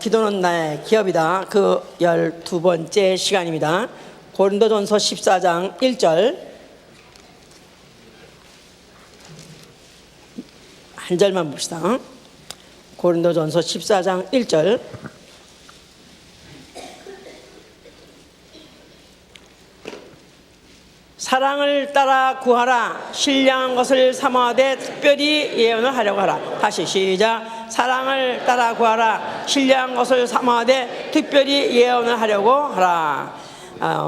기도는 나의 기업이다. 그 12번째 시간입니다. 고린도전서 14장 1절 한 절만 봅시다. 고린도전서 14장 1절 사랑을 따라 구하라. 신령한 것을 사모하되 특별히 예언을 하려고 하라. 다시 시작. 사랑을 따라 구하라. 신령한 것을 사모하되 특별히 예언을 하려고 하라.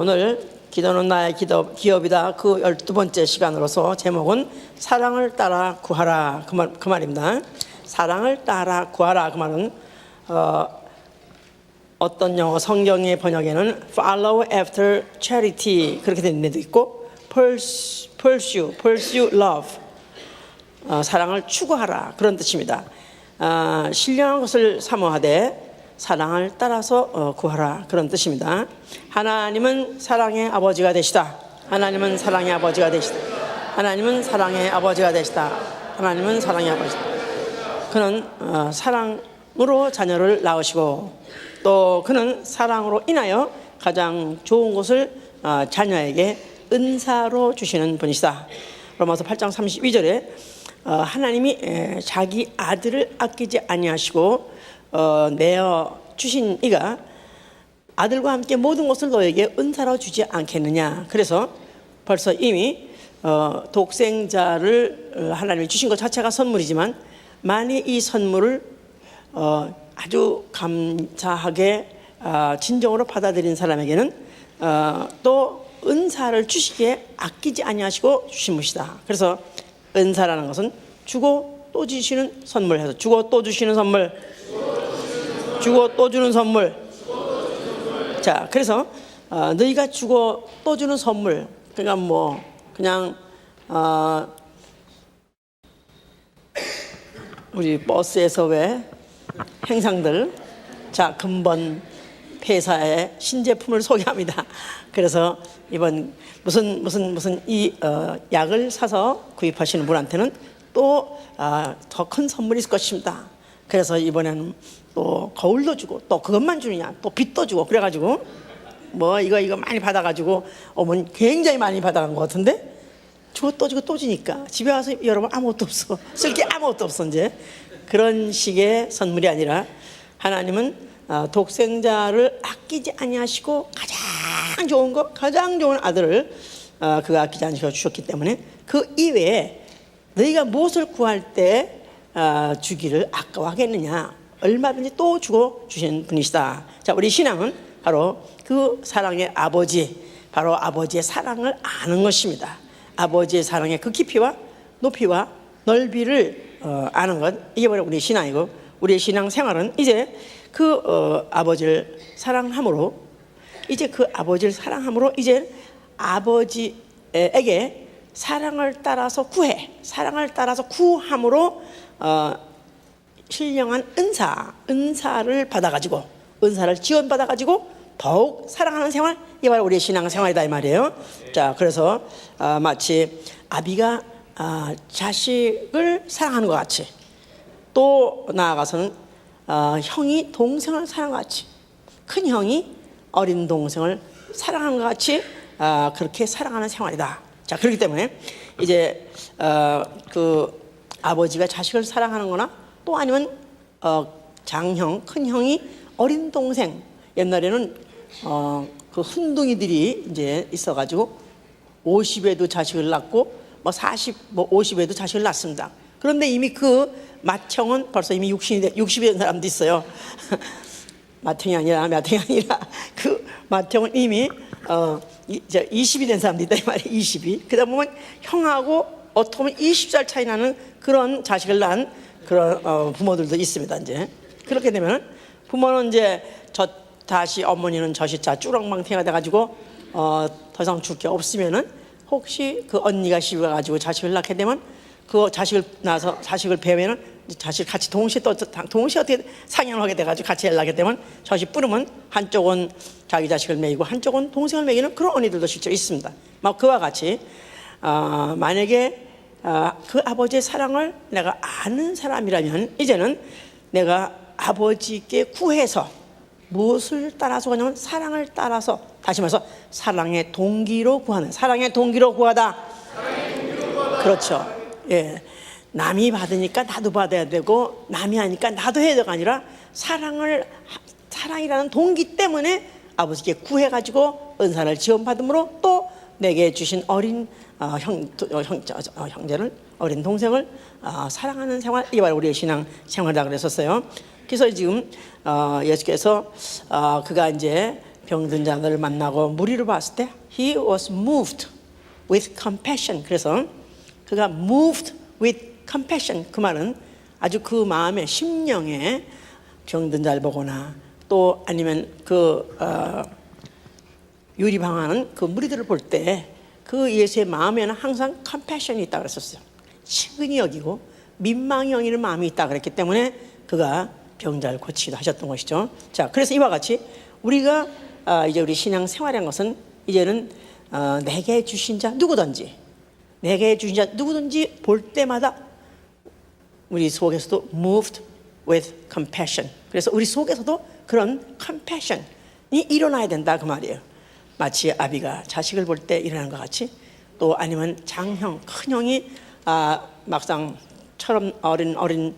오늘 기도는 나의 기업이다. 그 12번째 시간으로서 제목은 사랑을 따라 구하라. 그 말입니다. 사랑을 따라 구하라. 그 말은 어떤 영어 성경의 번역에는 follow after charity 그렇게 된 데도 있고 pursue love 사랑을 추구하라 그런 뜻입니다. 신령한 것을 사모하되 사랑을 따라서 구하라 그런 뜻입니다. 하나님은 사랑의 아버지가 되시다. 하나님은 사랑의 아버지가 되시다. 하나님은 사랑의 아버지가 되시다. 하나님은 사랑의 아버지다. 그는 사랑으로 자녀를 낳으시고 또 그는 사랑으로 인하여 가장 좋은 것을 자녀에게 은사로 주시는 분이시다. 로마서 8장 32절에 하나님이 자기 아들을 아끼지 아니하시고 내어 주신 이가 아들과 함께 모든 것을 너에게 은사로 주지 않겠느냐. 그래서 벌써 이미 독생자를 하나님이 주신 것 자체가 선물이지만 만일 이 선물을 아주 감사하게 진정으로 받아들인 사람에게는 또 은사를 주시기에 아끼지 아니하시고 주신 것이다. 그래서 은사라는 것은 주고 또 주시는 선물해서 주고 또 주시는 선물, 주고 또 주는 선물. 자, 그래서 너희가 주고 또 주는 선물. 그러니까 뭐 그냥 우리 버스에서 왜 행상들, 자 근본 폐사의 신제품을 소개합니다. 그래서 이번 무슨 이 약을 사서 구입하시는 분한테는 또 더 큰 선물이 있을 것입니다. 그래서 이번에는 또 거울도 주고 또 그것만 주느냐 또 빚도 주고 그래가지고 뭐 이거 많이 받아가지고 어머니 굉장히 많이 받아간 것 같은데 주고 또 주니까 집에 와서 여러분 아무것도 없어. 쓸 게 아무것도 없어. 이제 그런 식의 선물이 아니라 하나님은 독생자를 아끼지 아니하시고 가장 좋은 것, 가장 좋은 아들을 그가 아끼지 않으시고 주셨기 때문에 그 이외에 너희가 무엇을 구할 때 주기를 아까워하겠느냐. 얼마든지 또 주고 주시는 분이시다. 자, 우리 신앙은 바로 그 사랑의 아버지, 바로 아버지의 사랑을 아는 것입니다. 아버지의 사랑의 그 깊이와 높이와 넓이를 아는 것, 이게 바로 우리 신앙이고, 우리의 신앙 생활은 이제 그 아버지를 사랑함으로 이제 아버지에게 사랑을 따라서 사랑을 따라서 구함으로 신령한 은사를 받아가지고 은사를 지원받아가지고 더욱 사랑하는 생활, 이게 바로 우리의 신앙 생활이다 이 말이에요. 자, 그래서 마치 아비가 자식을 사랑하는 것 같이, 또 나아가서는 형이 동생을 사랑하는 것 같이, 큰 형이 어린 동생을 사랑하는 것 같이 그렇게 사랑하는 생활이다. 자, 그렇기 때문에 이제 그 아버지가 자식을 사랑하는 거나 또 아니면 장형, 큰 형이 어린 동생, 옛날에는 그 훈둥이들이 이제 있어가지고 50에도 자식을 낳고 뭐 50에도 자식을 낳습니다. 그런데 이미 그 맏형은 벌써 이미 60이 된 사람도 있어요. 맏형이 아니라 그 맏형은 이미 이제 20이 된 사람도 있다 이 말이에요. 20이. 그러다 보면 형하고 어떻게 보면 20살 차이 나는 그런 자식을 낳은 그런 부모들도 있습니다. 이제 그렇게 되면 부모는 이제 다시 어머니는 젖이 쭈렁망태가 돼가지고 더 이상 줄 게 없으면은 혹시 그 언니가 시집가 가지고 자식을 낳게 되면 그 자식을 낳아서 자식을 배우면은 자식 같이 동시에 어떻게 상향을 하게 돼가지고 같이 연락하게 되면 젖이 뿌르면 한쪽은 자기 자식을 먹이고 한쪽은 동생을 먹이는 그런 언니들도 실제로 있습니다. 막 그와 같이 만약에 그 아버지의 사랑을 내가 아는 사람이라면 이제는 내가 아버지께 구해서 무엇을 따라서 구하냐면 사랑을 따라서, 다시 말해서 사랑의 동기로 구하는, 사랑의 동기로 구하다. 그렇죠. 예, 남이 받으니까 나도 받아야 되고 남이 하니까 나도 해야 되가 아니라 사랑이라는 동기 때문에 아버지께 구해가지고 은사를 지원받음으로 또 내게 주신 어린 형제를, 어린 동생을 사랑하는 생활, 이게 바로 우리의 신앙 생활이라고 그랬었어요. 그래서 지금 예수께서 그가 이제 병든 자들을 만나고 무리를 봤을 때 He was moved with compassion. 그래서 그가 moved with compassion, 그 말은 아주 그 마음에, 심령에 병든 자를 보거나 또 아니면 그 유리방황하는 그 무리들을 볼 때 그 예수의 마음에는 항상 컴패션이 있다고 그랬었어요. 친근히 여기고 민망히 여기는 마음이 있다 그랬기 때문에 그가 병자를 고치기도 하셨던 것이죠. 자, 그래서 이와 같이 우리가 이제 우리 신앙 생활이라는 것은 이제는 내게 주신 자 누구든지, 내게 주신 자 누구든지 볼 때마다 우리 속에서도 moved with compassion. 그래서 우리 속에서도 그런 compassion이 일어나야 된다 그 말이에요. 마치 아비가 자식을 볼 때 일어나는 것 같이, 또 아니면 장형, 큰형이 막상처럼 어린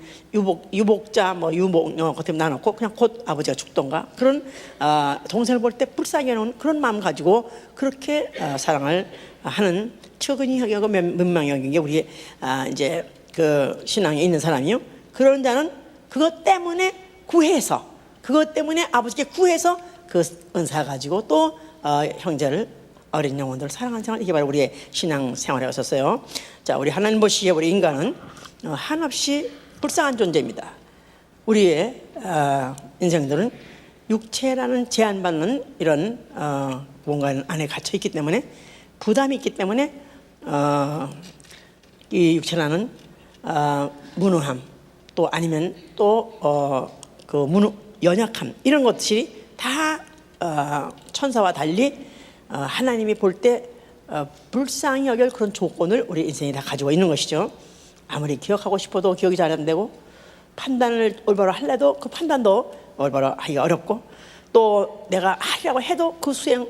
유복자 유목 같은 나놓고 그냥 곧 아버지가 죽던가, 그런 동생을 볼 때 불쌍히 여는 그런 마음 가지고 그렇게 사랑을 하는, 측은히 여기고 민망히 여기는 게 우리 이제 그 신앙에 있는 사람이요. 그런 자는 그것 때문에 구해서, 그것 때문에 아버지께 구해서 그 은사 가지고 또 형제를, 어린 영혼들을 사랑하는 생활, 이게 바로 우리의 신앙 생활이었었어요. 자, 우리 하나님 보시기에 우리 인간은 한없이 불쌍한 존재입니다. 우리의 인생들은 육체라는 제한받는 이런 공간 안에 갇혀 있기 때문에, 부담이 있기 때문에 이 육체라는 무능함, 또 아니면 또 그 연약함, 이런 것들이 다 천사와 달리 하나님이 볼 때 불쌍히 여길 그런 조건을 우리 인생이 다 가지고 있는 것이죠. 아무리 기억하고 싶어도 기억이 잘 안 되고, 판단을 올바로 하려도 그 판단도 올바로 하기가 어렵고, 또 내가 하려고 해도 그 수행할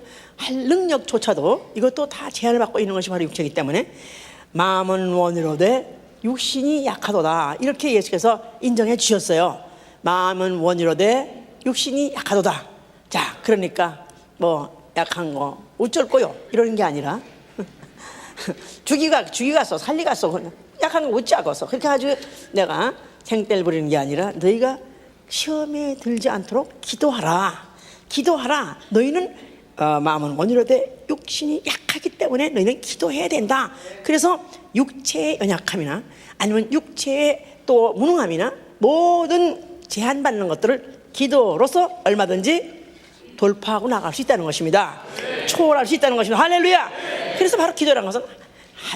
능력조차도 이것도 다 제한을 받고 있는 것이 바로 육체이기 때문에 마음은 원이로되 육신이 약하도다, 이렇게 예수께서 인정해 주셨어요. 마음은 원이로되 육신이 약하도다. 자, 그러니까 뭐 약한 거 어쩔 거요 이러는 게 아니라 죽이 갔어, 살리 갔어, 약한 거 어찌하겠어, 그렇게 아주 내가 생떼를 부리는 게 아니라 너희가 시험에 들지 않도록 기도하라. 너희는 마음은 원이로되 육신이 약하기 때문에 너희는 기도해야 된다. 그래서 육체의 연약함이나 아니면 육체의 또 무능함이나 모든 제한받는 것들을 기도로서 얼마든지 돌파하고 나갈 수 있다는 것입니다. 초월할 수 있다는 것입니다. 할렐루야. 그래서 바로 기도라는 것은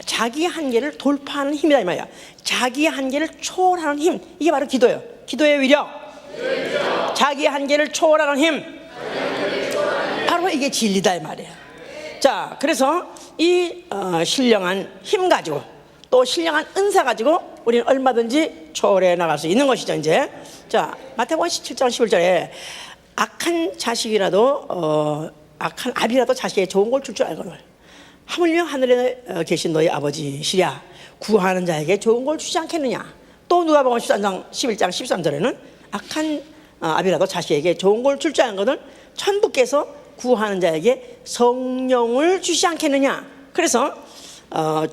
자기 한계를 돌파하는 힘이다 이 말이야. 자기 한계를 초월하는 힘, 이게 바로 기도예요. 기도의 위력, 자기 한계를 초월하는 힘, 바로 이게 진리다 이 말이에요. 자, 그래서 이 신령한 힘 가지고 또 신령한 은사 가지고 우리는 얼마든지 초월해 나갈 수 있는 것이죠. 이제 자, 마태복음 17장 11절에 악한 자식이라도 악한 아비라도 자식에게 좋은 걸 줄 줄 알거늘 하물며 하늘에 계신 너희 아버지시랴 구하는 자에게 좋은 걸 주지 않겠느냐. 또 누가복음 11장 13절에는 악한 아비라도 자식에게 좋은 걸 줄 줄 알거늘 천부께서 구하는 자에게 성령을 주시지 않겠느냐. 그래서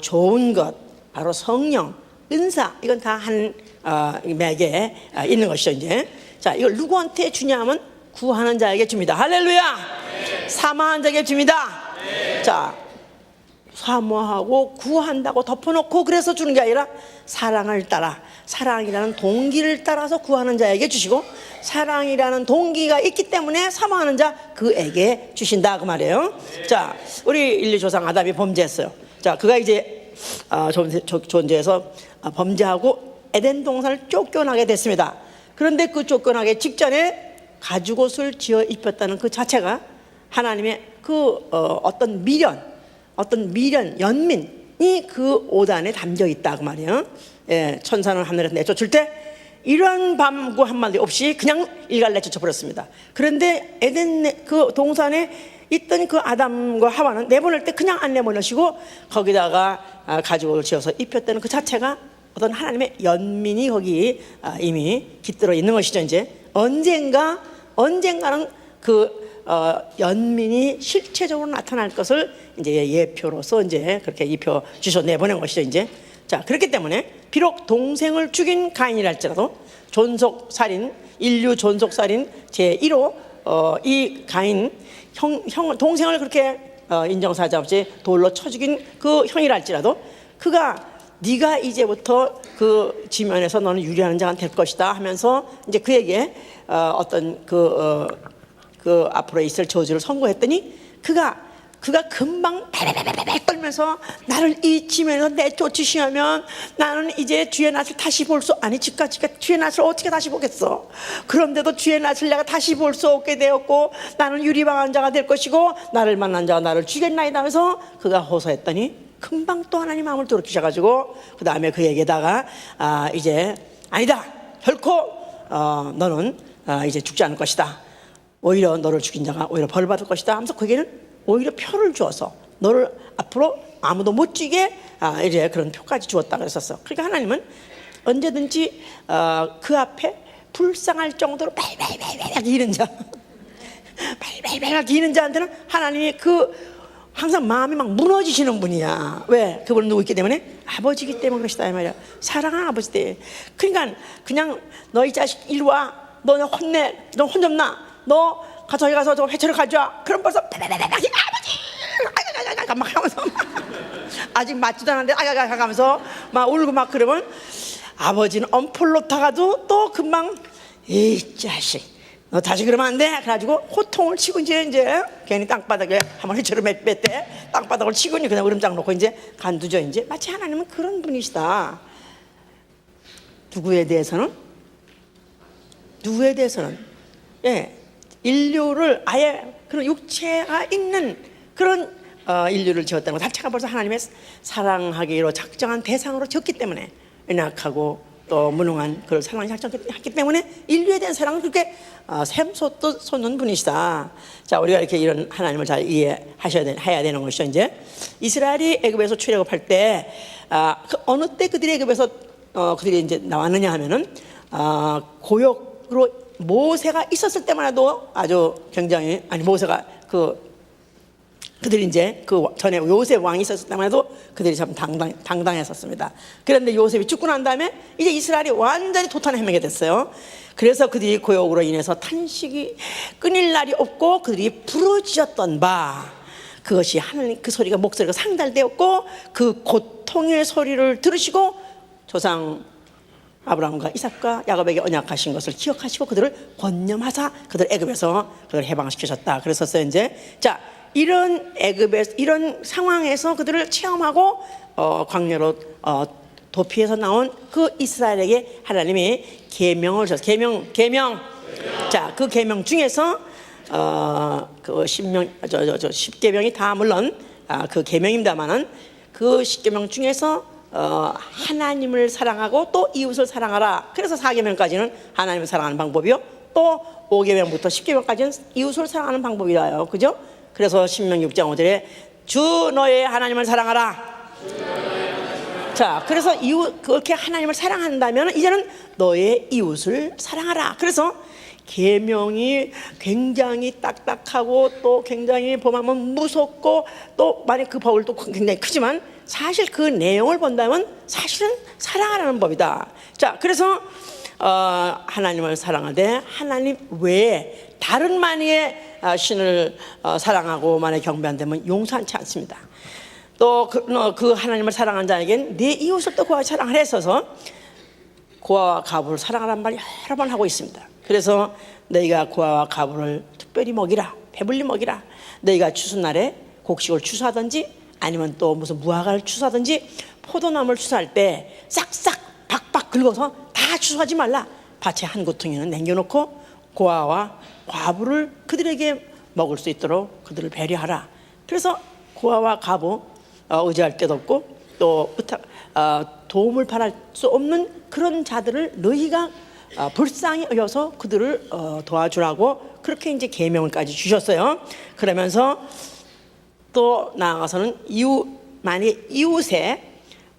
좋은 것, 바로 성령, 은사, 이건 다 한 맥에 있는 것이죠. 이제 자, 이걸 누구한테 주냐면 구하는 자에게 줍니다. 할렐루야. 네. 사모하는 자에게 줍니다. 네. 자, 사모하고 구한다고 덮어놓고 그래서 주는 게 아니라 사랑을 따라, 사랑이라는 동기를 따라서 구하는 자에게 주시고, 사랑이라는 동기가 있기 때문에 사모하는 자 그에게 주신다 그 말이에요. 네. 자, 우리 인류 조상 아담이 범죄했어요. 자, 그가 이제 존재해서 범죄하고 에덴 동산을 쫓겨나게 됐습니다. 그런데 그 쫓겨나기 직전에 가죽옷을 지어 입혔다는 그 자체가 하나님의 그 어떤 미련, 연민이 그 옷 안에 담겨 있다 그 말이에요. 예, 천사는 하늘에서 내쫓을 때 이런 밤구 한마디 없이 그냥 일갈래 쫓아버렸습니다. 그런데 에덴 그 동산에 있던 그 아담과 하와는 내보낼 때 그냥 안 내보내시고 거기다가 가죽을 지어서 입혔다는 그 자체가 어떤 하나님의 연민이 거기 이미 깃들어 있는 것이죠. 이제 언젠가는 그 연민이 실체적으로 나타날 것을 이제 예표로서 이제 그렇게 입혀 주셔 내보낸 것이죠. 이제 자, 그렇기 때문에 비록 동생을 죽인 가인이랄지라도 존속살인, 인류 존속살인 제1호 이 가인 동생을 그렇게 인정사자 없이 돌로 쳐 죽인 그 형이랄지라도 그가 네가 이제부터 그 지면에서 너는 유리하는 자가 될 것이다 하면서 이제 그에게 어떤 그 앞으로 있을 저주를 선고했더니 그가 금방 베베베베 떨면서 나를 이 지면에서 내쫓으시면 나는 이제 주의 낯을 다시 볼 수 아니 집가 주의 낯을 어떻게 다시 보겠어. 그런데도 주의 낯을 내가 다시 볼 수 없게 되었고 나는 유리방한 자가 될 것이고 나를 만난 자가 나를 죽였나이다 하면서 그가 호소했더니 금방 또 하나님 마음을 돌이키셔가지고 그 다음에 그에게다가 이제 아니다 결코 너는 이제 죽지 않을 것이다. 오히려 너를 죽인 자가 오히려 벌을 받을 것이다 하면서 그에게는 오히려 표를 주어서 너를 앞으로 아무도 못 쥐게 이제 그런 표까지 주었다고 했었어. 그러니까 하나님은 언제든지 그 앞에 불쌍할 정도로 발발발발 기는 자 발발발발 기는 자한테는 하나님이 항상 마음이 막 무너지시는 분이야. 왜? 그분은 누구 있기 때문에? 아버지기 때문에 그러시다 이 말이야. 사랑하는 아버지 때문에. 그러니까 그냥 너희 자식 이리 와, 너 혼내, 너 혼 좀 나, 너 저기 가서 저 회초를 가져와. 그럼 벌써 아버지 막 하면서 아직 맞지도 않았는데 아가가 하면서 막 울고 막 그러면 아버지는 엄폴로 타가도 또 금방 이 자식 너 다시 그러면 안 돼. 그래가지고 호통을 치고 이제 괜히 땅바닥에 한번 회초를 몇 대 땅바닥을 치고 그냥 으름장 놓고 이제 간두죠. 이제 마치 하나님은 그런 분이시다. 누구에 대해서는 예, 인류를 아예 그런 육체가 있는 그런 인류를 지었다는 것 자체가 벌써 하나님의 사랑하기로 작정한 대상으로 지었기 때문에 연약하고 또 무능한 그걸 사랑을 작정했기 때문에 인류에 대한 사랑을 그렇게 샘솟는 분이시다. 자, 우리가 이렇게 이런 하나님을 잘 해야 되는 것이죠. 이제 이스라엘이 애굽에서 출애굽할 때 어느 때 그들이 애굽에서 그들이 이제 나왔느냐 하면은 고역으로 모세가 있었을 때만 해도 아주 굉장히 모세가 그들이 이제 그 전에 요셉 왕이 있었을 때만 해도 그들이 참 당당했었습니다. 그런데 요셉이 죽고 난 다음에 이제 이스라엘이 완전히 도탄을 헤매게 됐어요. 그래서 그들이 고역으로 인해서 탄식이 끊일 날이 없고 그들이 부르짖었던 바 그것이 하나님 그 소리가 목소리가 상달되었고 그 고통의 소리를 들으시고 조상 아브라함과 이삭과 야곱에게 언약하신 것을 기억하시고 그들을 권념하사 그들 애굽에서 그들을 해방시키셨다. 그랬었어요. 이제 자, 이런 애굽에서 이런 상황에서 그들을 체험하고 광야로 도피해서 나온 그 이스라엘에게 하나님이 계명을 주셨어요. 계명. 자, 그 계명 중에서 그 십계명이 다 물론 그 계명입니다만은 그 십계명 중에서 하나님을 사랑하고 또 이웃을 사랑하라. 그래서 4계명까지는 하나님을 사랑하는 방법이요. 또 5계명부터 10계명까지는 이웃을 사랑하는 방법이라요. 그죠? 그래서 신명기 6장 5절에 주 너의 하나님을 사랑하라. 자, 그래서 그렇게 하나님을 사랑한다면 이제는 너의 이웃을 사랑하라. 그래서 계명이 굉장히 딱딱하고 또 굉장히 보면 무섭고 또 만약 그 법을도 굉장히 크지만 사실 그 내용을 본다면 사실은 사랑하라는 법이다. 자, 그래서 하나님을 사랑하되 하나님 외에 다른 만의 신을 사랑하고 만에 경배한다면 용서하지 않습니다. 또 그 하나님을 사랑한 자에겐 네 이웃을 또 그와 사랑을 했어서 고아와 가부를 사랑하라는 말을 여러 번 하고 있습니다. 그래서 너희가 고아와 가부를 특별히 먹이라, 배불리 먹이라. 너희가 추수날에 곡식을 추수하든지 아니면 또 무슨 무화과를 추수하든지 포도나무를 추수할 때 싹싹 박박 긁어서 다 추수하지 말라. 밭에 한 구덩이는 남겨놓고 고아와 과부를 그들에게 먹을 수 있도록 그들을 배려하라. 그래서 고아와 과부 의지할 데도 없고 또 도움을 바랄 수 없는 그런 자들을 너희가 불쌍히 여겨서 그들을 도와주라고 그렇게 이제 계명을까지 주셨어요. 그러면서 또 나아가서는 만약에 이웃의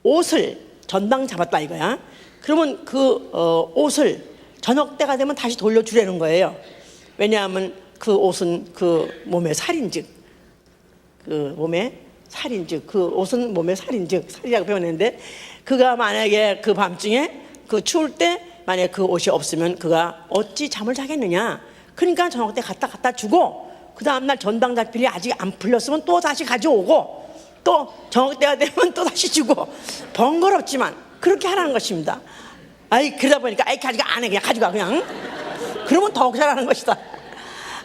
옷을 전당 잡았다 이거야. 그러면 그 옷을 저녁 때가 되면 다시 돌려주라는 거예요. 왜냐하면 그 옷은 그 몸의 살인즉, 그 옷은 몸의 살인즉, 살이라고 표현했는데, 그가 만약에 그 밤중에 그 추울 때 만약에 그 옷이 없으면 그가 어찌 잠을 자겠느냐. 그러니까 저녁 때 갖다 주고, 그 다음날 전당 잡힐이 아직 안 풀렸으면 또 다시 가져오고, 또 저녁 때가 되면 또 다시 주고, 번거롭지만 그렇게 하라는 것입니다. 그러다 보니까 가져가, 안 해, 그냥 가져가, 그냥. 그러면 더욱 잘하는 것이다.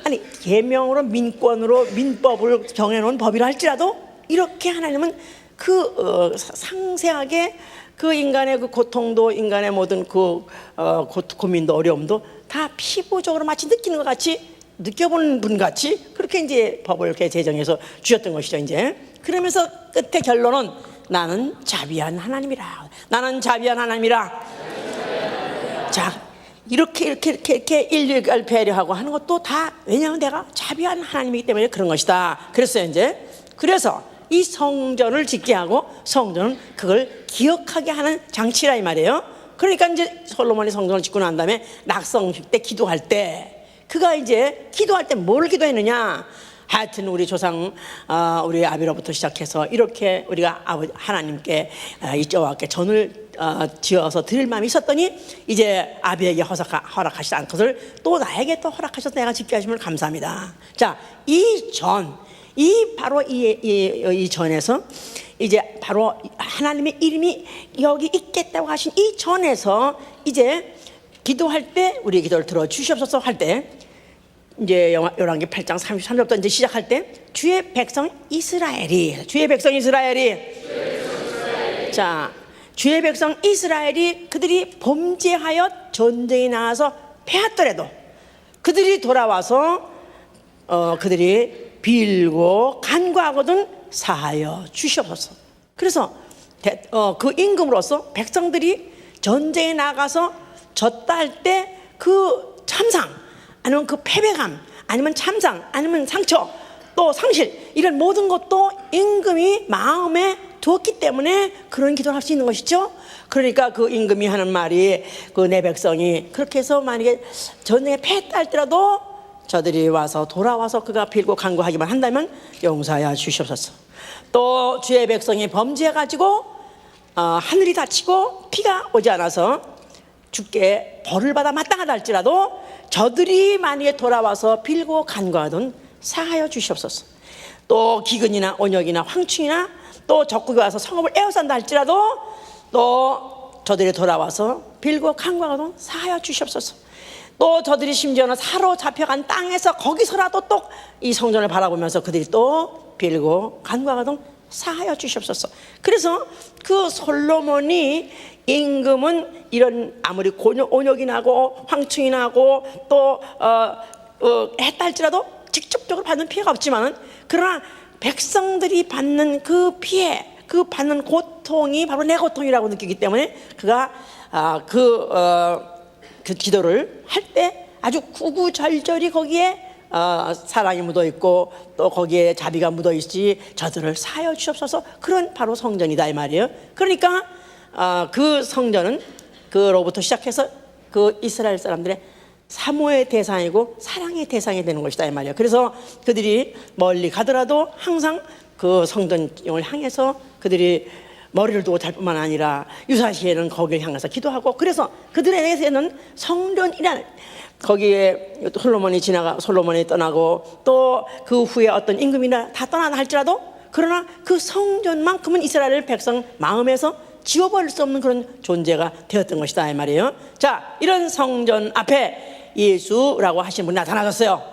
아니, 계명으로 민권으로 민법을 정해놓은 법이라 할지라도 이렇게 하나님은 그 상세하게 그 인간의 그 고통도, 인간의 모든 그 고민도 어려움도 다 피부적으로 마치 느끼는 것 같이, 느껴보는 분 같이 그렇게 이제 법을 이렇게 제정해서 주셨던 것이죠. 이제 그러면서 끝에 결론은 나는 자비한 하나님이라. 나는 자비한 하나님이라. 자, 이렇게 인류를 배려하고 하는 것도 다 왜냐하면 내가 자비한 하나님이기 때문에 그런 것이다. 그랬어요. 이제 그래서 이 성전을 짓게 하고 성전은 그걸 기억하게 하는 장치라 이 말이에요. 그러니까 이제 솔로몬이 성전을 짓고 난 다음에 낙성식 때 기도할 때 그가 이제 기도할 때 뭘 기도했느냐. 하여튼 우리 조상 우리 아비로부터 시작해서 이렇게 우리가 아버지 하나님께 여호와께 전을 지어서 드릴 마음이 있었더니 이제 아비에게 허락하시지 않은 것을 또 나에게 또 허락하셔서 내가 짓게 하심을 감사합니다. 자, 바로 이 전에서 이제 바로 하나님의 이름이 여기 있겠다고 하신 이 전에서 이제 기도할 때 우리 기도를 들어 주시옵소서 할 때 이제 열왕기 8장 33절부터 이제 시작할 때 주의 백성 이스라엘이 자, 주의 백성 이스라엘이 그들이 범죄하여 전쟁에 나가서 패하더라도 그들이 돌아와서 그들이 빌고 간구하거든 사하여 주시옵소서. 그래서 그 임금으로서 백성들이 전쟁에 나가서 졌다 할 때 그 참상 아니면 그 패배감 아니면 참상 아니면 상처 또 상실 이런 모든 것도 임금이 마음에 두었기 때문에 그런 기도를 할 수 있는 것이죠. 그러니까 그 임금이 하는 말이 그 내 백성이 그렇게 해서 만약에 전쟁에 패했다 할지라도 저들이 와서 돌아와서 그가 빌고 간구하기만 한다면 용서하여 주시옵소서. 또 주의 백성이 범죄해가지고 하늘이 닫히고 피가 오지 않아서 주께 벌을 받아 마땅하다 할지라도 저들이 만약에 돌아와서 빌고 간구하던 사하여 주시옵소서. 또 기근이나 온역이나 황충이나 또 적국이 와서 성읍을 에워싼다 할지라도 또 저들이 돌아와서 빌고 간구하던 사하여 주시옵소서. 또 저들이 심지어는 사로잡혀간 땅에서 거기서라도 또 이 성전을 바라보면서 그들이 또 빌고 간구하던 사하여 주시옵소서. 그래서 그 솔로몬이 임금은 이런 아무리 온역이 나고 황충이 나고 또 했다 할지라도 직접적으로 받는 피해가 없지만은 그러나 백성들이 받는 그 피해, 그 받는 고통이 바로 내 고통이라고 느끼기 때문에 그가 그 기도를 할 때 아주 구구절절히 거기에 사랑이 묻어 있고 또 거기에 자비가 묻어 있지 저들을 사하여 주옵소서. 그런 바로 성전이다 이 말이에요. 그러니까 그 성전은 그로부터 시작해서 그 이스라엘 사람들의 사모의 대상이고 사랑의 대상이 되는 것이다 이 말이에요. 그래서 그들이 멀리 가더라도 항상 그 성전을 향해서 그들이 머리를 두고 잘 뿐만 아니라 유사시에는 거기를 향해서 기도하고 그래서 그들에게는 성전이라는 거기에 솔로몬이 떠나고 또 그 후에 어떤 임금이나 다 떠나다 할지라도 그러나 그 성전만큼은 이스라엘 백성 마음에서 지워버릴 수 없는 그런 존재가 되었던 것이다 이 말이에요. 자, 이런 성전 앞에 예수라고 하신 분이 나타나셨어요.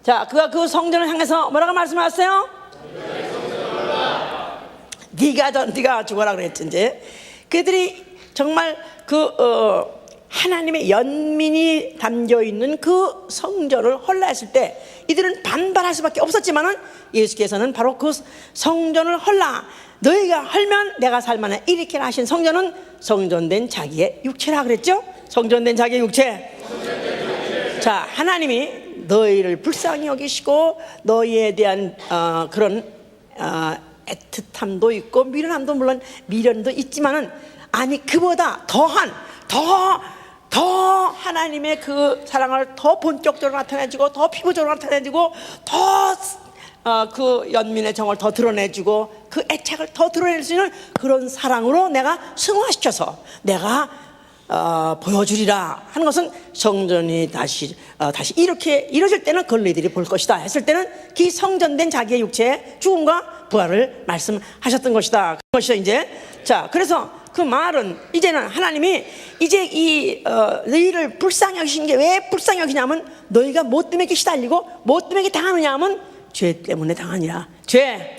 자, 그가 그 성전을 향해서 뭐라고 말씀하셨어요? 네가 죽어라 그랬지. 이제 그들이 정말 하나님의 연민이 담겨 있는 그 성전을 헐라했을 때 이들은 반발할 수밖에 없었지만은 예수께서는 바로 그 성전을 헐라 너희가 헐면 내가 살만해 이렇게 하신 성전은 성전된 자기의 육체라 그랬죠. 성전된 자기의 육체. 자, 하나님이 너희를 불쌍히 여기시고 너희에 대한 그런 애틋함도 있고 미련함도 물론 미련도 있지만은 아니 그보다 더 하나님의 그 사랑을 더 본격적으로 나타내주고 더 피부적으로 나타내주고 더 그 연민의 정을 더 드러내주고 그 애착을 더 드러낼 수 있는 그런 사랑으로 내가 승화시켜서 내가 보여주리라 하는 것은 성전이 다시 이렇게 이루어질 때는 그걸 너희들이 볼 것이다 했을 때는 그 성전된 자기의 육체의 죽음과 부활을 말씀하셨던 것이다. 그것이죠 이제. 자, 그래서 그 말은 이제는 하나님이 이제 이 너희를 불쌍히 여기신 게 왜 불쌍히 여기냐면 너희가 뭐 때문에 이렇게 시달리고 뭐 때문에 이렇게 당하느냐 하면 죄 때문에 당하니라. 죄값.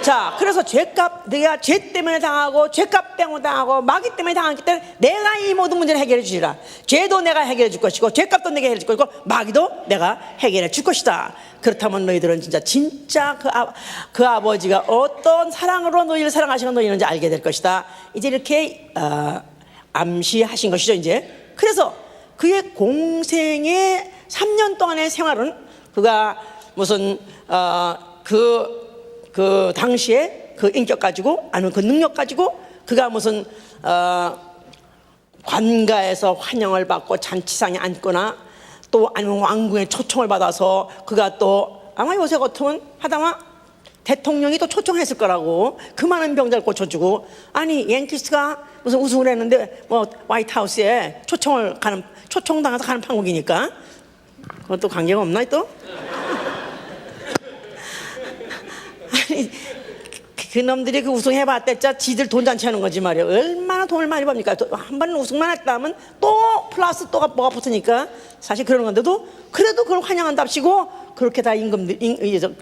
자, 그래서 죄값, 내가 죄 때문에 당하고 죄값 때문에 당하고 마귀 때문에 당하기 때문에 내가 이 모든 문제를 해결해 주리라. 죄도 내가 해결해 줄 것이고 죄값도 내가 해결해 줄 것이고 마귀도 내가 해결해 줄 것이다. 그렇다면 너희들은 진짜 그 아버지가 어떤 사랑으로 너희를 사랑하시는 너희는지 알게 될 것이다. 이제 이렇게 암시하신 것이죠 이제. 그래서 그의 공생의 3년 동안의 생활은 그가 무슨 그 당시에 그 인격 가지고 아니면 그 능력 가지고 그가 무슨 관가에서 환영을 받고 잔치상에 앉거나 또 아니면 왕궁의 초청을 받아서 그가 또 아마 요새 같으면 하다마 대통령이 또 초청했을 거라고 그 많은 병자를 꽂혀주고 아니 양키스가 무슨 우승을 했는데 뭐 화이트하우스에 초청당해서 가는 판국이니까 그것도 관계가 없나 또? 아니 그놈들이 그 우승해봤댔자 지들 돈잔치 하는 거지 말이야. 얼마나 돈을 많이 법니까? 한 번 우승만 했다 하면 또 플러스 또가 뭐가 붙으니까 사실 그러는 건데도 그래도 그걸 환영한답시고 그렇게 다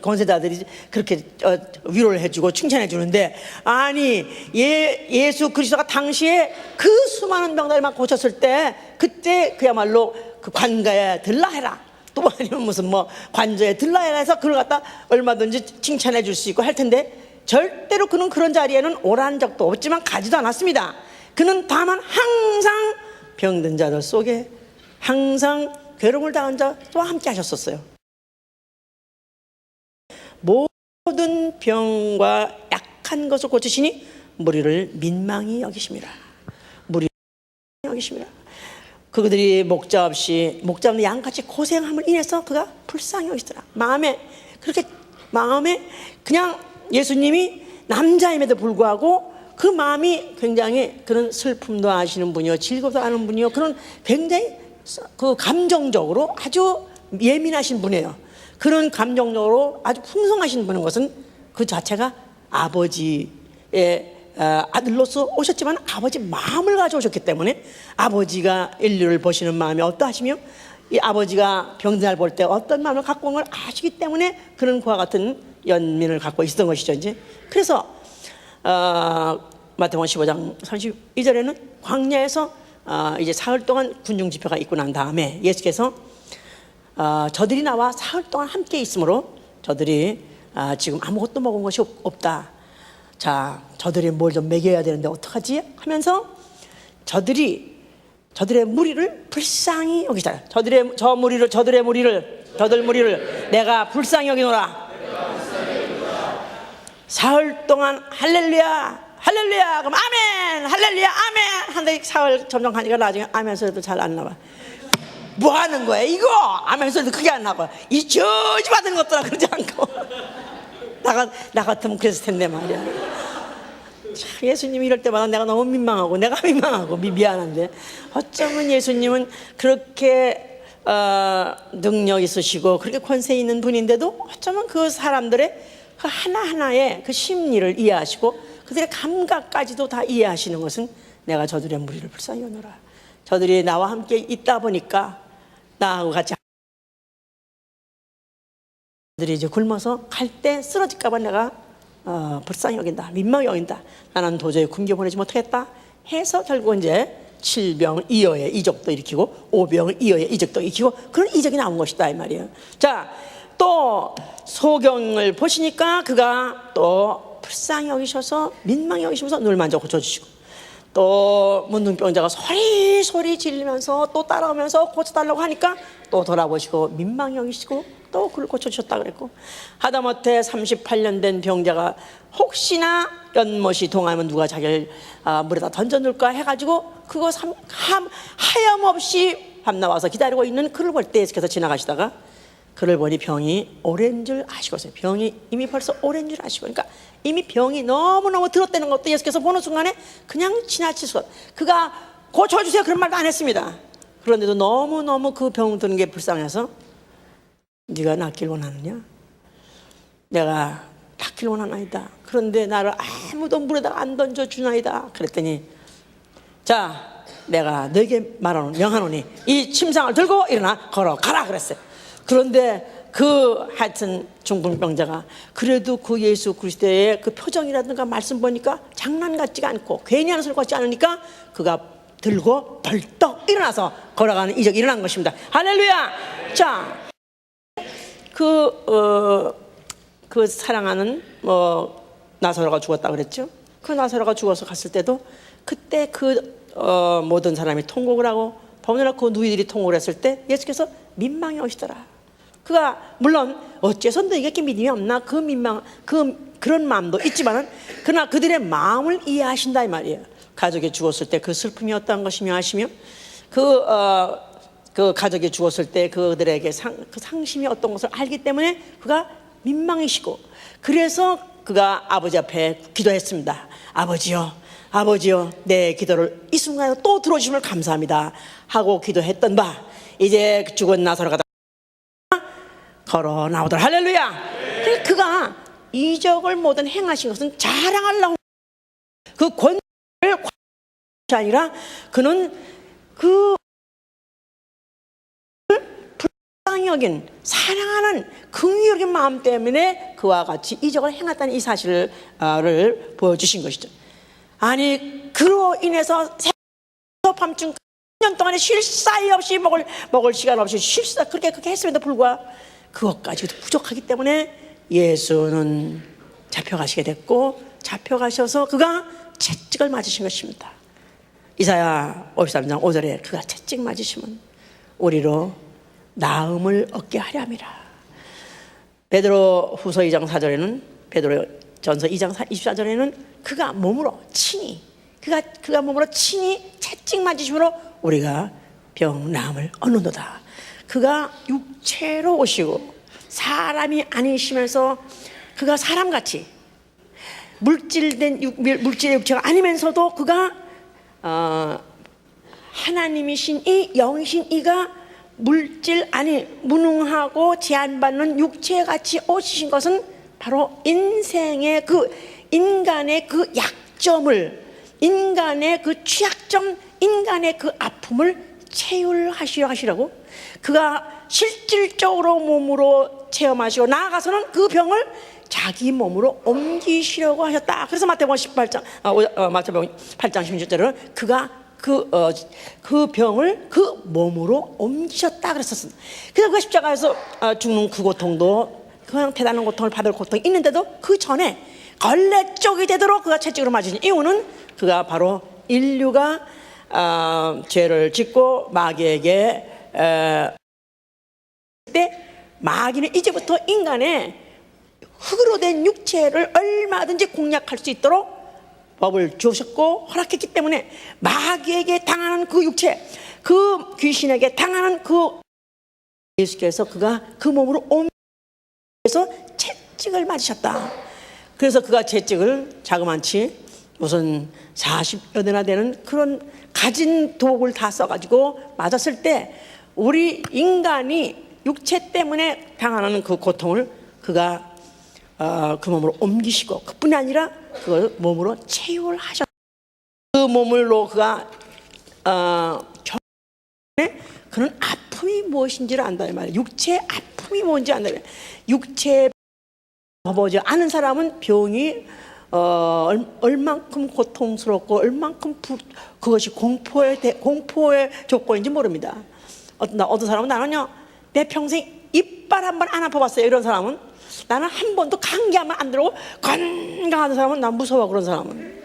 권세자들이 그렇게 위로를 해주고 칭찬해 주는데 아니 예수 그리스도가 당시에 그 수많은 병들을 막 고쳤을 때 그때 그야말로 그 관가에 들라해라 또 아니면 무슨 뭐 관저에 들라해라 해서 그걸 갖다 얼마든지 칭찬해 줄 수 있고 할 텐데 절대로 그는 그런 자리에는 오란 적도 없지만 가지도 않았습니다. 그는 다만 항상 병든 자들 속에 항상 괴로움을 당한 자와 함께 하셨었어요. 모든 병과 약한 것을 고치시니 무리를 민망히 여기십니다. 무리를 여기십니다. 그들이 목자 없는 양같이 고생함을 인해서 그가 불쌍히 여기시더라. 마음에 그냥 예수님이 남자임에도 불구하고 그 마음이 굉장히 그런 슬픔도 아시는 분이요 즐거움도 아는 분이요 그런 굉장히 그 감정적으로 아주 예민하신 분이에요. 그런 감정적으로 아주 풍성하신 분인 것은 그 자체가 아버지의 아들로서 오셨지만 아버지 마음을 가져오셨기 때문에 아버지가 인류를 보시는 마음이 어떠하시며 이 아버지가 병든 날 볼 때 어떤 마음을 갖고 온 걸 아시기 때문에 그런 그와 같은 연민을 갖고 있었던 것이죠 이제. 그래서 마태복음 15장 32절에는 광야에서 이제 사흘 동안 군중 집회가 있고 난 다음에 예수께서 저들이 나와 사흘 동안 함께 있으므로 저들이 지금 아무것도 먹은 것이 없다. 자, 저들이 뭘 좀 먹여야 되는데 어떡하지? 하면서 저들의 무리를 불쌍히 여기자. 저들 무리를 내가 불쌍히 여기노라. 사흘 동안 할렐루야 그럼 아멘 할렐루야 아멘 한데 사흘 점점 가니까 나중에 아멘 소리도 잘 안 나와. 뭐 하는 거야 이거? 아멘 소리도 크게 안 나와. 이 저지 받은 것들아 그러지 않고 나 같으면 그랬을 텐데 말이야. 참, 예수님이 이럴 때마다 내가 너무 민망하고 내가 민망하고 미안한데 어쩌면 예수님은 그렇게 능력 있으시고 그렇게 권세 있는 분인데도 어쩌면 그 사람들의 그 하나하나의 그 심리를 이해하시고 그들의 감각까지도 다 이해하시는 것은 내가 저들의 무리를 불쌍히 여노라. 저들이 나와 함께 있다 보니까 나하고 같이 저들이 이제 굶어서 갈 때 쓰러질까 봐 내가 불쌍히 여긴다. 민망히 여긴다. 나는 도저히 굶겨 보내지 못하겠다 해서 결국 이제 7병 2여의 이적도 일으키고 5병 2여의 이적도 일으키고 그런 이적이 나온 것이다 이 말이에요. 자, 또 소경을 보시니까 그가 또 불쌍히 여기셔서 민망히 여기시면서 눈을 만져 고쳐주시고 또 문둥병자가 소리 지르면서 또 따라오면서 고쳐달라고 하니까 또 돌아보시고 민망히 여기시고 또 그걸 고쳐주셨다 그랬고, 하다못해 38년 된 병자가 혹시나 연못이 동하면 누가 자기를 물에다 던져놓을까 해가지고 그거 하염없이 밤 나와서 기다리고 있는 그를 볼 때 예수께서 지나가시다가 그를 보니 병이 오랜 줄 아시고 있어요. 병이 이미 벌써 오랜 줄 아시고, 그러니까 이미 병이 너무너무 들었다는 것도 예수께서 보는 순간에 그냥 지나칠 수가, 그가 고쳐주세요 그런 말도 안 했습니다. 그런데도 너무너무 그 병 드는 게 불쌍해서 네가 낫길 원하느냐? 내가 낫길 원하나이다. 그런데 나를 아무도 물에다가 안 던져주나이다. 그랬더니 자, 내가 너에게 명하노니 이 침상을 들고 일어나 걸어가라 그랬어요. 그런데 하여튼 중풍병자가 그래도 그 예수 그리스도의 그 표정이라든가 말씀 보니까 장난 같지가 않고 괜히 하는 소리 같지 않으니까 그가 들고 벌떡 일어나서 걸어가는 이적이 일어난 것입니다. 할렐루야. 자, 그 사랑하는 나사로가 죽었다 그랬죠. 그 나사로가 죽어서 갔을 때도 그때 모든 사람이 통곡을 하고 더군다나 그 누이들이 통곡을 했을 때 예수께서 민망히 오시더라. 그가 물론 어째서 너에게 믿음이 없나 그런 마음도 있지만은 그러나 그들의 마음을 이해하신다 이 말이에요. 가족이 죽었을 때 그 슬픔이 어떠한 것이며 하시며 그 가족이 죽었을 때 그들에게 그 상심이 어떤 것을 알기 때문에 그가 민망해시고, 그래서 그가 아버지 앞에 기도했습니다. 아버지요 내 기도를 이 순간에 또 들어주심을 감사합니다 하고 기도했던 바, 이제 죽은 나사로가 걸어 나오더라. 할렐루야. 그가 이적을 모든 행하신 것은 자랑하려고, 그 권세를 아니라 그는 그 불쌍히 여긴 사랑하는 긍휼히 여긴 마음 때문에 그와 같이 이적을 행했다는 이 사실을 보여주신 것이죠. 아니 그로 인해서 밤중 1년 동안에 쉴 사이 없이 먹을 시간 없이 그렇게 했음에도 불구하고 그것까지도 부족하기 때문에 예수는 잡혀가시게 됐고, 잡혀가셔서 그가 채찍을 맞으신 것입니다. 이사야 53장 5절에 그가 채찍 맞으시면 우리로 나음을 얻게 하려 함이라. 베드로 후서 2장 4절에는, 베드로 전서 2장 24절에는 그가 몸으로 친히 채찍 맞으심으로 우리가 병 나음을 얻는도다. 그가 육체로 오시고 사람이 아니시면서 그가 사람같이 물질의 육체가 아니면서도 그가 하나님이신 이 영이신 이가 물질 아니 무능하고 제한받는 육체같이 오시신 것은 바로 인간의 그 약점을, 인간의 그 취약점, 인간의 그 아픔을 체휼하시라고 그가 실질적으로 몸으로 체험하시고 나아가서는 그 병을 자기 몸으로 옮기시려고 하셨다. 그래서 마태복음 8장 16절은 그가 그 병을 그 몸으로 옮기셨다 그랬었습니다. 그래서 그 십자가에서 죽는 그 고통도, 그냥 대단한 고통을 받을 고통이 있는데도 그 전에 걸레 쪽이 되도록 그가 채찍으로 맞으신 이유는 그가 바로 인류가 죄를 짓고 마귀에게 때 마귀는 이제부터 인간의 흙으로 된 육체를 얼마든지 공략할 수 있도록 법을 주셨고 허락했기 때문에 마귀에게 당하는 그 육체, 그 귀신에게 당하는 그 예수께서 그가 그 몸으로 옮겨서 채찍을 맞으셨다. 그래서 그가 채찍을 자그만치 무슨 40여 대나 되는 그런 가진 도구를 다 써가지고 맞았을 때 우리 인간이 육체 때문에 당하는 그 고통을 그가 그 몸으로 옮기시고, 그뿐이 아니라 그걸 몸으로 체육을 하셨다. 그 몸으로 그가 그는 아픔이 무엇인지를 안다 이 말이에요. 육체의 아픔이 뭔지 안다. 육체에 접어지 않은 사람은 병이 얼만큼 고통스럽고 얼만큼 그것이 공포의 조건인지 모릅니다. 어떤 사람은 나는요 내 평생 이빨 한 번 안 아파봤어요. 이런 사람은, 나는 한 번도 감기하면 안 들고 건강한 사람은 난 무서워. 그런 사람은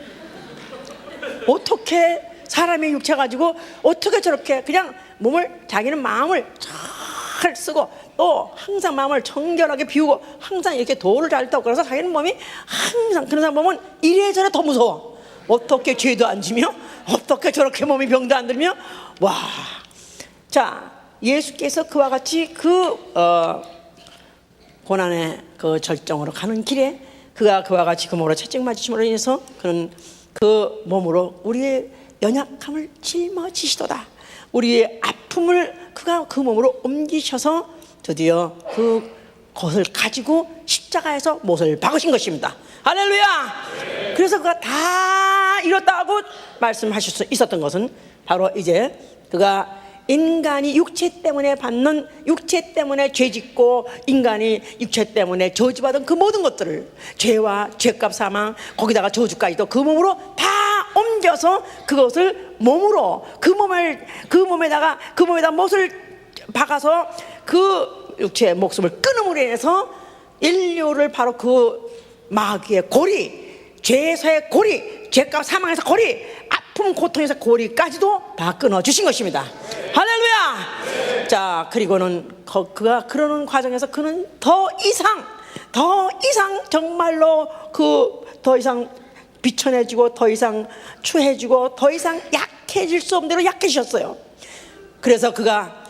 어떻게 사람의 육체 가지고 어떻게 저렇게 그냥 몸을, 자기는 마음을 잘 쓰고 또 항상 마음을 정결하게 비우고 항상 이렇게 도를 잘 떠고, 그래서 자기는 몸이 항상, 그런 사람 보면 이래저래 더 무서워. 어떻게 죄도 안 지며 어떻게 저렇게 몸이 병도 안 들며. 와, 자, 예수께서 그와 같이 고난의 그 절정으로 가는 길에 그가 그와 같이 그 몸으로 채찍 맞으심으로 인해서 그는 그 몸으로 우리의 연약함을 짊어지시도다. 우리의 아픔을 그가 그 몸으로 옮기셔서 드디어 그것을 가지고 십자가에서 못을 박으신 것입니다. 할렐루야. 그래서 그가 다 이뤘다고 말씀하실 수 있었던 것은 바로 이제 그가 인간이 육체 때문에 받는, 육체 때문에 죄짓고 인간이 육체 때문에 저주받은 그 모든 것들을, 죄와 죄값 사망, 거기다가 저주까지도 그 몸으로 다 옮겨서 그것을 몸으로, 그 몸에다가 못을 박아서 그 육체의 목숨을 끊음으로 인해서 인류를 바로 그 마귀의 고리, 죄에서의 고리, 죄값 사망에서 고리, 아픔 고통에서 고리까지도 다 끊어주신 것입니다. 할렐루야. 자, 그리고는 그가 그러는 과정에서 그는 더 이상 정말로 더 이상 비천해지고 더 이상 추해지고 더 이상 약해질 수 없는 대로 약해지셨어요. 그래서 그가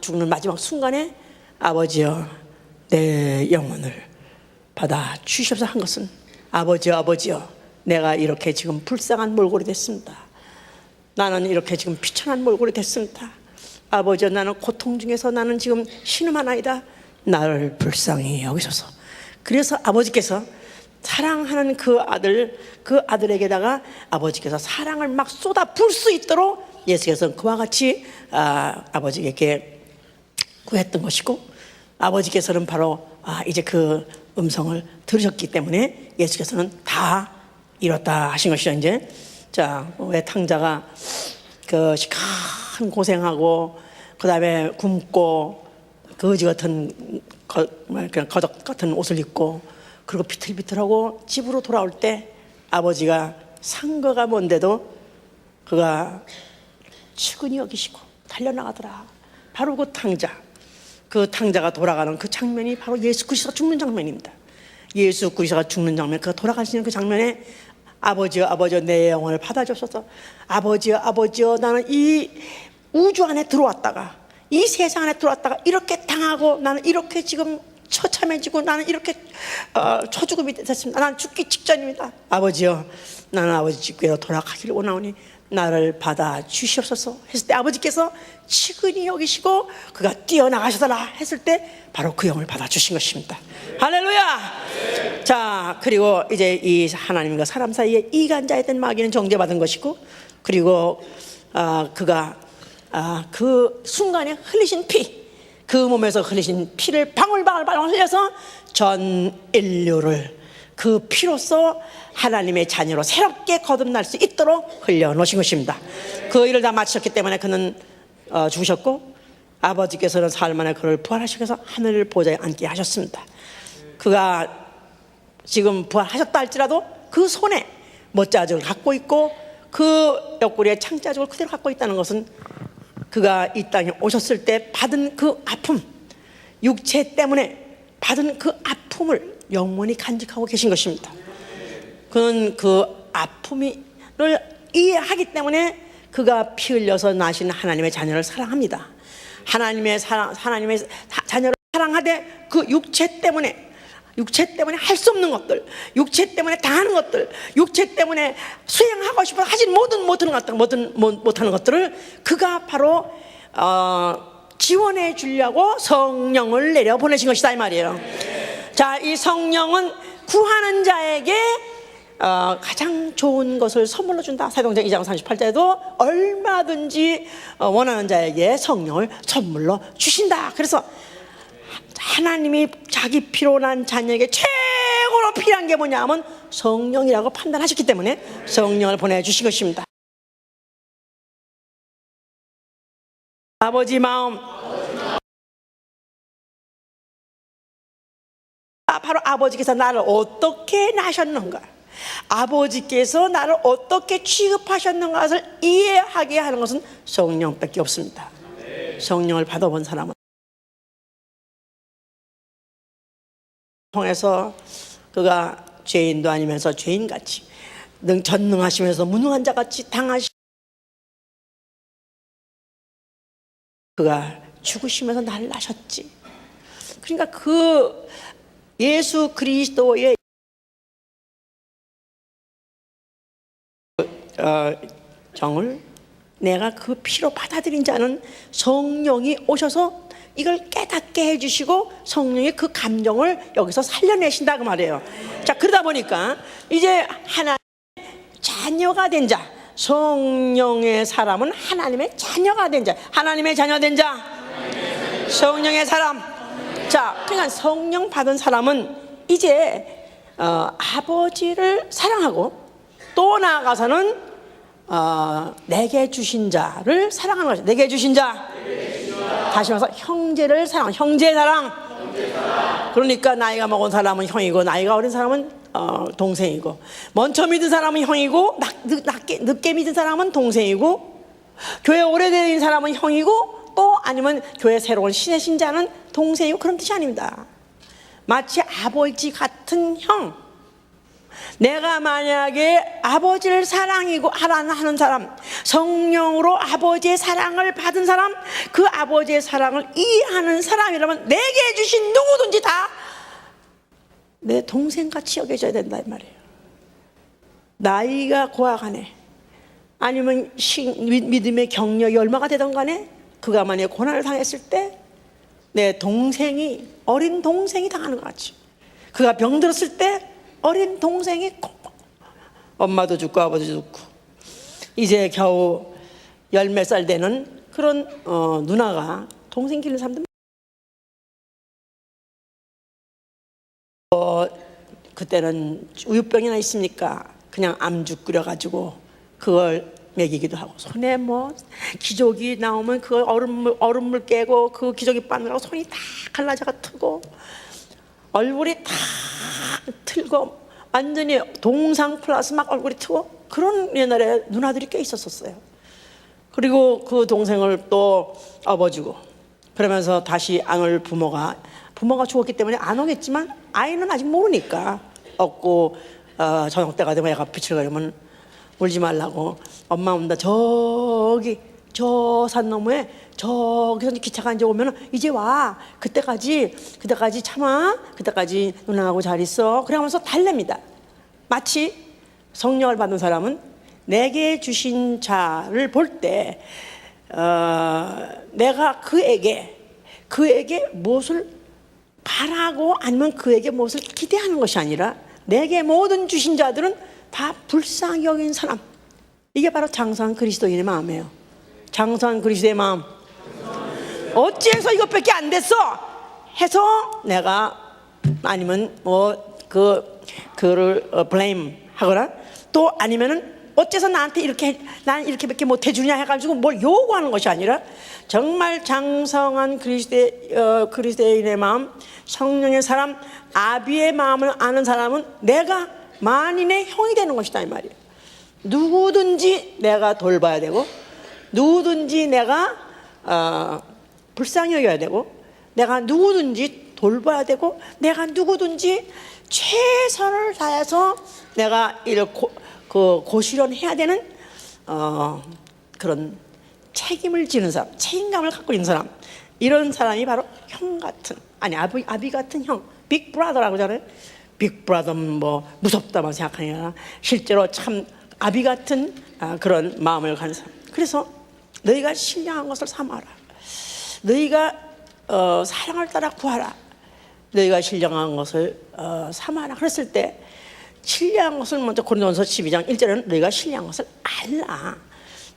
죽는 마지막 순간에 아버지여 내 영혼을 받아 주시옵소서 한 것은, 아버지여 내가 이렇게 지금 불쌍한 몰골이 됐습니다. 나는 이렇게 지금 비천한 몰골이 됐습니다. 아버지여 나는 고통 중에서 나는 지금 신음하나이다. 나를 불쌍히 여기소서. 그래서 아버지께서 사랑하는 그 아들에게다가 아버지께서 사랑을 막 쏟아 부을 수 있도록 예수께서 그와 같이 아버지에게 구했던 것이고, 아버지께서는 바로 이제 그 음성을 들으셨기 때문에 예수께서는 다 이뤘다 하신 것이죠. 이제 자, 왜 탕자가 그 시큰 고생하고 그 다음에 굶고 거지 같은 그냥 거적 같은 옷을 입고 그리고 비틀비틀하고 집으로 돌아올 때 아버지가 산 거가 뭔데도 그가 측은히 여기시고 달려나가더라. 바로 그 탕자가 돌아가는 그 장면이 바로 예수 그리스도가 죽는 장면입니다. 예수 그리스도가 죽는 장면, 그가 돌아가시는 그 장면에 아버지여 내 영혼을 받아주옵소서. 아버지여 나는 이 우주 안에 들어왔다가, 이 세상 안에 들어왔다가 이렇게 당하고 나는 이렇게 지금 처참해지고 나는 이렇게 초죽음이 됐습니다. 나는 죽기 직전입니다. 아버지여 나는 아버지 집께로 돌아가기를 원하오니 나를 받아 주시옵소서 했을 때 아버지께서 측은히 여기시고 그가 뛰어나가시더라 했을 때 바로 그 영을 받아 주신 것입니다. 할렐루야. 자, 그리고 이제 이 하나님과 사람 사이에 이간자였던 마귀는 정죄받은 것이고, 그리고 그가 그 순간에 흘리신 피, 그 몸에서 흘리신 피를 방울방울 흘려서 전 인류를 그 피로써 하나님의 자녀로 새롭게 거듭날 수 있도록 흘려놓으신 것입니다. 그 일을 다 마치셨기 때문에 그는 죽으셨고, 아버지께서는 사흘 만에 그를 부활하시켜서 하늘 보좌에 앉게 하셨습니다. 그가 지금 부활하셨다 할지라도 그 손에 못자죽을 갖고 있고 그 옆구리에 창자죽을 그대로 갖고 있다는 것은 그가 이 땅에 오셨을 때 받은 그 아픔, 육체 때문에 받은 그 아픔을 영원히 간직하고 계신 것입니다. 그는 그 아픔을 이해하기 때문에 그가 피 흘려서 나신 하나님의 자녀를 사랑합니다. 하나님의 자녀를 사랑하되 그 육체 때문에 할 수 없는 것들, 육체 때문에 당하는 것들, 육체 때문에 수행하고 싶어서 하지 못하는 것들을 그가 바로 지원해 주려고 성령을 내려 보내신 것이다 이 말이에요. 자, 이 성령은 구하는 자에게 가장 좋은 것을 선물로 준다. 사도행전 2장 38절에도 얼마든지 원하는 자에게 성령을 선물로 주신다. 그래서 하나님이 자기 피로 난 자녀에게 최고로 필요한 게 뭐냐 하면 성령이라고 판단하셨기 때문에 성령을 보내주신 것입니다. 아버지 마음, 바로 아버지께서 나를 어떻게 낳으셨는가, 아버지께서 나를 어떻게 취급하셨는가 것을 이해하게 하는 것은 성령밖에 없습니다. 성령을 받아본 사람은 통해서 그가 죄인도 아니면서 죄인같이 전능하시면서 무능한 자같이 당하시 그가 죽으시면서 나를 낳으셨지. 그러니까 그 예수 그리스도의 정을 내가 그 피로 받아들인 자는 성령이 오셔서 이걸 깨닫게 해주시고 성령의 그 감정을 여기서 살려내신다 그 말이에요. 자, 그러다 보니까 이제 하나님의 자녀가 된 자, 성령의 사람은 하나님의 자녀가 된 자, 하나님의 자녀 된 자, 성령의 사람. 자, 그러니까 성령 받은 사람은 이제 아버지를 사랑하고 또 나아가서는 내게 주신 자를 사랑하는 거죠. 내게 주신 자. 다시 말해서 형제를 사랑, 형제 사랑. 그러니까 나이가 먹은 사람은 형이고 나이가 어린 사람은 동생이고, 먼저 믿은 사람은 형이고 늦게 믿은 사람은 동생이고, 교회 오래된 사람은 형이고 또 아니면 교회 새로운 신의 신자는 동생이고, 그런 뜻이 아닙니다. 마치 아버지 같은 형. 내가 만약에 아버지를 사랑이고 하는 사람, 성령으로 아버지의 사랑을 받은 사람, 그 아버지의 사랑을 이해하는 사람이라면 내게 주신 누구든지 다 내 동생같이 여겨져야 된다 이 말이에요. 나이가 고아가네, 아니면 믿음의 격려의 얼마가 되던 간에 그가 만약에 고난을 당했을 때 내 동생이, 어린 동생이 당하는 것 같이, 그가 병들었을 때 어린 동생이 엄마도 죽고 아버지도 죽고 이제 겨우 열 몇 살 되는 그런 누나가 동생 기르는 사람들, 그때는 우유병이나 있습니까? 그냥 암죽 끓여가지고 그걸 먹이기도 하고, 손에 뭐 기저귀 나오면 그 얼음물 깨고 그 기저귀 빠느라고 손이 다 갈라져가 트고 얼굴이 다 틀고 완전히 동상 플러스 막 얼굴이 트고, 그런 옛날에 누나들이 꽤 있었어요. 그리고 그 동생을 또 업어주고 그러면서 다시 안올 부모가 죽었기 때문에 안 오겠지만 아이는 아직 모르니까 업고 저녁 때가 되면 애가 비틀거리면 울지 말라고, 엄마 온다, 저기 저 산 너머에 저기서 기차가 이제 오면 이제 와, 그때까지 참아, 그때까지 누나하고 잘 있어, 그래 하면서 달랩니다. 마치 성령을 받은 사람은 내게 주신 자를 볼 때 내가 그에게 무엇을 바라고 아니면 그에게 무엇을 기대하는 것이 아니라 내게 모든 주신 자들은 다 불쌍히 여긴 사람, 이게 바로 장성한 그리스도인의 마음이에요. 장성한 그리스도의 마음. 어찌해서 이것밖에 안 됐어 해서 내가 아니면 그를 blame 하거나, 또 아니면은 어째서 나한테 난 이렇게밖에 못 해주냐 해가지고 뭘 요구하는 것이 아니라 정말 장성한 그리스도인의 마음, 성령의 사람, 아비의 마음을 아는 사람은 내가 만인의 형이 되는 것이다 이 말이에요. 누구든지 내가 돌봐야 되고, 누구든지 내가 불쌍히 여겨야 되고, 내가 누구든지 돌봐야 되고, 내가 누구든지 최선을 다해서 내가 이를 고시련해야 되는 그런 책임을 지는 사람, 책임감을 갖고 있는 사람, 이런 사람이 바로 형 같은, 아니 아비 같은 형, 빅브라더라고 하잖아요. 빅브라더는 뭐 무섭다만 생각하냐, 실제로 참 아비 같은 그런 마음을 가진 사람. 그래서 너희가 신령한 것을 삼아라, 너희가 사랑을 따라 구하라, 너희가 신령한 것을 삼아라. 그랬을 때 신령한 것을 먼저 고린도전서 12장 1절에는 너희가 신령한 것을 알라.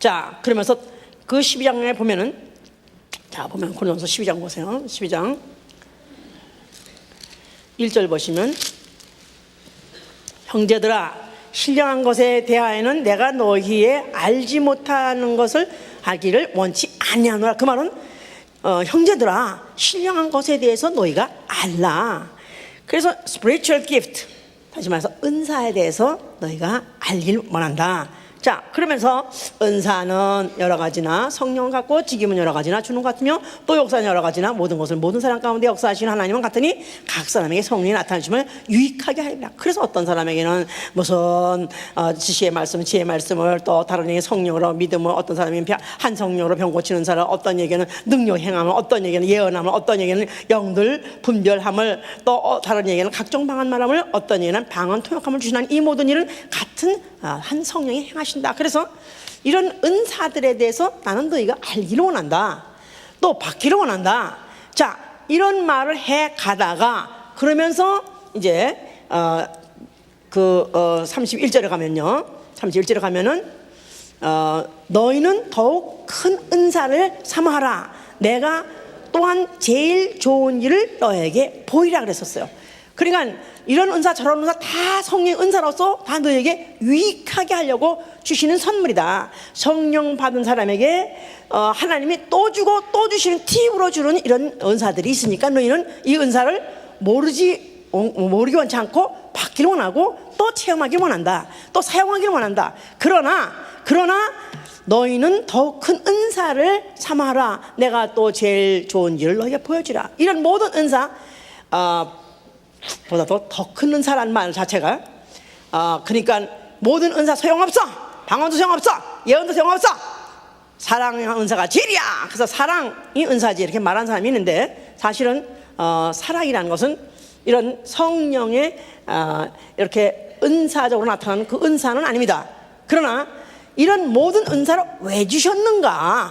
자, 그러면서 그 12장에 보면은, 자 보면 고린도전서 12장 보세요. 12장 1절 보시면, 형제들아 신령한 것에 대하여는 내가 너희의 알지 못하는 것을 하기를 원치 아니하노라. 그 말은 형제들아 신령한 것에 대해서 너희가 알라. 그래서 spiritual gift, 다시 말해서 은사에 대해서 너희가 알길 원한다. 자, 그러면서 은사는 여러 가지나 성령 같고 직임은 여러 가지나 주는 것 같으며 또 역사는 여러 가지나 모든 것을 모든 사람 가운데 역사하시는 하나님은 같으니 각 사람에게 성령이 나타나시면 유익하게 하리라. 그래서 어떤 사람에게는 무슨 지시의 말씀, 지혜의 말씀을, 또 다른 에게 성령으로 믿음을, 어떤 사람이 한 성령으로 병 고치는 사람, 어떤 에게는 능력 행함을, 어떤 에게는 예언함을, 어떤 에게는 영들 분별함을, 또 다른 에게는 각종 방언 말함을, 어떤 에게는 방언 통역함을 주시는 이 모든 일은 같은 한 성령이 행하신다. 그래서 이런 은사들에 대해서 나는 너희가 알기를 원한다. 또 받기를 원한다. 자, 이런 말을 해 가다가 그러면서 이제 31절에 가면요. 31절에 가면은 너희는 더욱 큰 은사를 삼아라. 내가 또한 제일 좋은 일을 너에게 보이라 그랬었어요. 그러니까 이런 은사 저런 은사 다 성령 은사로서 다 너에게 유익하게 하려고 주시는 선물이다. 성령 받은 사람에게 하나님이 또 주고 또 주시는 팁으로 주는 이런 은사들이 있으니까 너희는 이 은사를 모르기 원치 않고 받기를 원하고 또 체험하기를 원한다. 또 사용하기를 원한다. 그러나 너희는 더욱 큰 은사를 삼아라. 내가 또 제일 좋은 일을 너희에게 보여주라. 이런 모든 은사 보다도 더 큰 은사란 말 자체가 그러니까 모든 은사 소용없어. 방언도 소용없어. 예언도 소용없어. 사랑의 은사가 제일이야. 그래서 사랑이 은사지 이렇게 말하는 사람이 있는데 사실은 사랑이라는 것은 이런 성령의 이렇게 은사적으로 나타나는 그 은사는 아닙니다. 그러나 이런 모든 은사를 왜 주셨는가를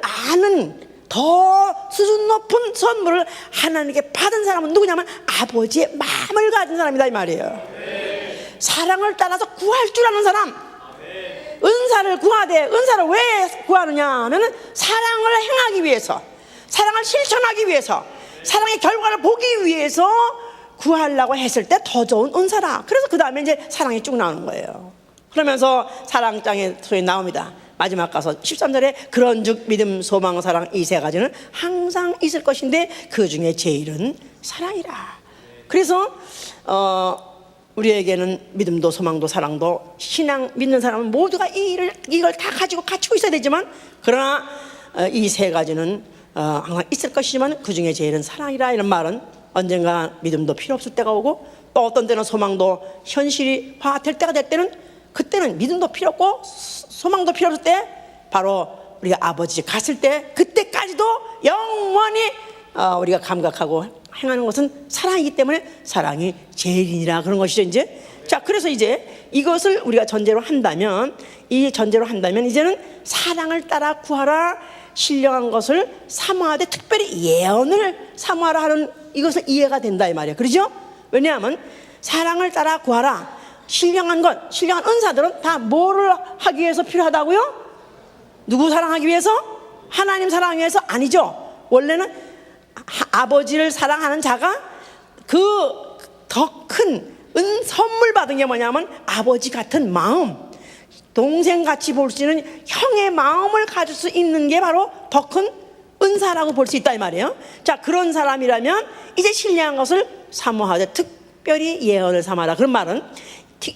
아는 더 수준 높은 선물을 하나님께 받은 사람은 누구냐면 아버지의 마음을 가진 사람이다 이 말이에요. 사랑을 따라서 구할 줄 아는 사람. 은사를 구하되 은사를 왜 구하느냐 하면 사랑을 행하기 위해서, 사랑을 실천하기 위해서, 사랑의 결과를 보기 위해서 구하려고 했을 때 더 좋은 은사라. 그래서 그 다음에 이제 사랑이 쭉 나오는 거예요. 그러면서 사랑장의 소리 나옵니다. 마지막 가서 13절에 그런즉 믿음 소망 사랑 이 세 가지는 항상 있을 것인데 그 중에 제일은 사랑이라. 그래서 우리에게는 믿음도 소망도 사랑도 신앙 믿는 사람은 모두가 이걸 다 갖추고 있어야 되지만 그러나 이 세 가지는 항상 있을 것이지만 그 중에 제일은 사랑이라. 이런 말은 언젠가 믿음도 필요 없을 때가 오고 또 어떤 때는 소망도 현실화될 때가 될 때는 그때는 믿음도 필요 없고 소망도 필요 없을 때 바로 우리가 아버지 집 갔을 때 그때까지도 영원히 우리가 감각하고 행하는 것은 사랑이기 때문에 사랑이 제일이니라 그런 것이죠. 이제 자, 그래서 이제 이것을 우리가 전제로 한다면 이제는 사랑을 따라 구하라, 신령한 것을 사모하되 특별히 예언을 사모하라 하는 이것을 이해가 된다 이 말이에요. 그렇죠? 왜냐하면 사랑을 따라 구하라, 신령한 은사들은 다 뭐를 하기 위해서 필요하다고요? 누구 사랑하기 위해서? 하나님 사랑하기 위해서? 아니죠. 원래는 아버지를 사랑하는 자가 그 더 큰 선물 받은 게 뭐냐면 아버지 같은 마음, 동생같이 볼 수 있는 형의 마음을 가질 수 있는 게 바로 더 큰 은사라고 볼 수 있다 이 말이에요. 자, 그런 사람이라면 이제 신령한 것을 사모하되 특별히 예언을 삼아라. 그런 말은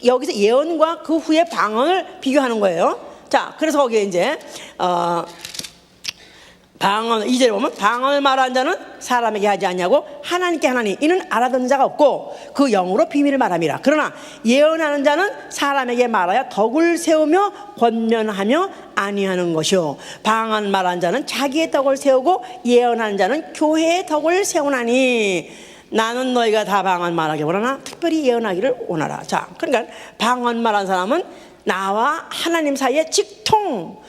여기서 예언과 그 후에 방언을 비교하는 거예요. 자, 그래서 거기에 이제 방언 2절에 보면 방언을 말하는 자는 사람에게 하지 않냐고 하나님께 하나니 이는 알아듣는 자가 없고 그 영으로 비밀을 말함이라. 그러나 예언하는 자는 사람에게 말하여 덕을 세우며 권면하며 아니하는 것이요 방언 말하는 자는 자기의 덕을 세우고 예언하는 자는 교회의 덕을 세우나니 나는 너희가 다 방언 말하기 원하나 특별히 예언하기를 원하라. 자, 그러니까 방언 말하는 사람은 나와 하나님 사이에 직통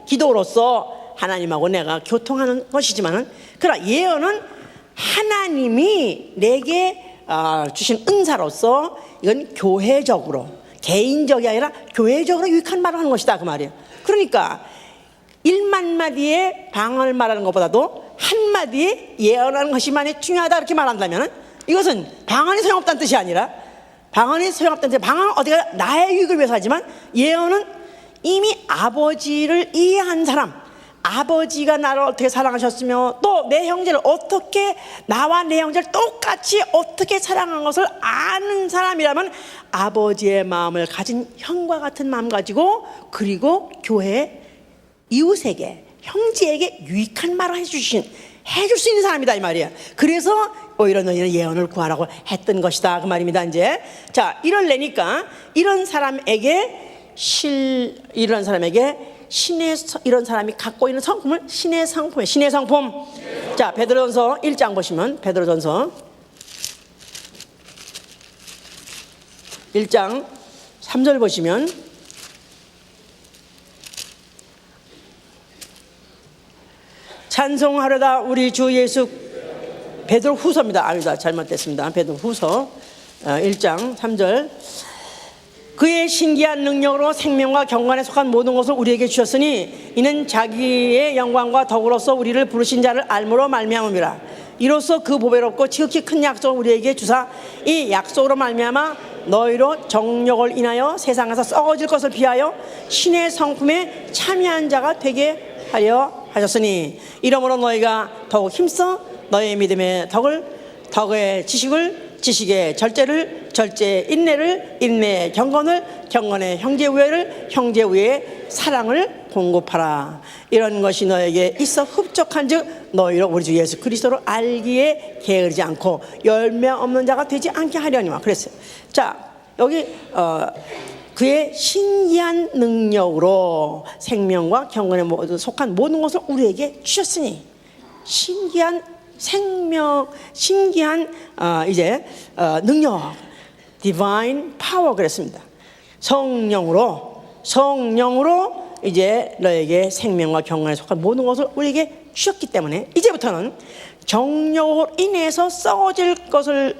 기도로서 하나님하고 내가 교통하는 것이지만은 그러나 예언은 하나님이 내게 주신 은사로서 이건 교회적으로 개인적이 아니라 교회적으로 유익한 말을 하는 것이다 그 말이에요. 그러니까 1만 마디의 방언을 말하는 것보다도 한 마디에 예언하는 것이 많이 중요하다 이렇게 말한다면 이것은 방언이 소용없다는 뜻이 아니라 방언이 어디가 나의 유익을 위해서 하지만 예언은 이미 아버지를 이해한 사람, 아버지가 나를 어떻게 사랑하셨으며 또 내 형제를 어떻게, 나와 내 형제를 똑같이 어떻게 사랑한 것을 아는 사람이라면 아버지의 마음을 가진 형과 같은 마음 가지고, 그리고 교회 이웃에게, 형제에게 유익한 말을 해줄 수 있는 사람이다 이 말이야. 그래서 오히려 너희는 예언을 구하라고 했던 것이다 그 말입니다. 이제 자, 이럴래니까 이런 사람에게 이런 사람이 갖고 있는 성품을 신의 성품. 자, 베드로전서 1장 보시면, 베드로전서 1장 3절 보시면, 찬송하려다 우리 주 예수, 베드로 후서입니다. 아니다, 잘못됐습니다. 베드로 후서 1장 3절. 그의 신기한 능력으로 생명과 경건에 속한 모든 것을 우리에게 주셨으니 이는 자기의 영광과 덕으로서 우리를 부르신 자를 알므로 말미암음이라. 이로써 그 보배롭고 지극히 큰 약속을 우리에게 주사 이 약속으로 말미암아 너희로 정욕을 인하여 세상에서 썩어질 것을 피하여 신의 성품에 참여한 자가 되게 하려 하셨으니, 이러므로 너희가 더욱 힘써 너희의 믿음의 덕의 지식의 절제의 인내의 경건의 형제우애의 사랑을 공급하라. 이런 것이 너에게 있어 흡족한즉 너희로 우리 주 예수 그리스도를 알기에 게으르지 않고 열매 없는 자가 되지 않게 하려니와 그랬어요. 자, 여기 그의 신기한 능력으로 생명과 경건에 속한 모든 것을 우리에게 주셨으니, 신기한 능력, divine power 그랬습니다. 성령으로 이제 너에게 생명과 경건에 속한 모든 것을 우리에게 주셨기 때문에 이제부터는 정욕으로 인해서 썩어질 것을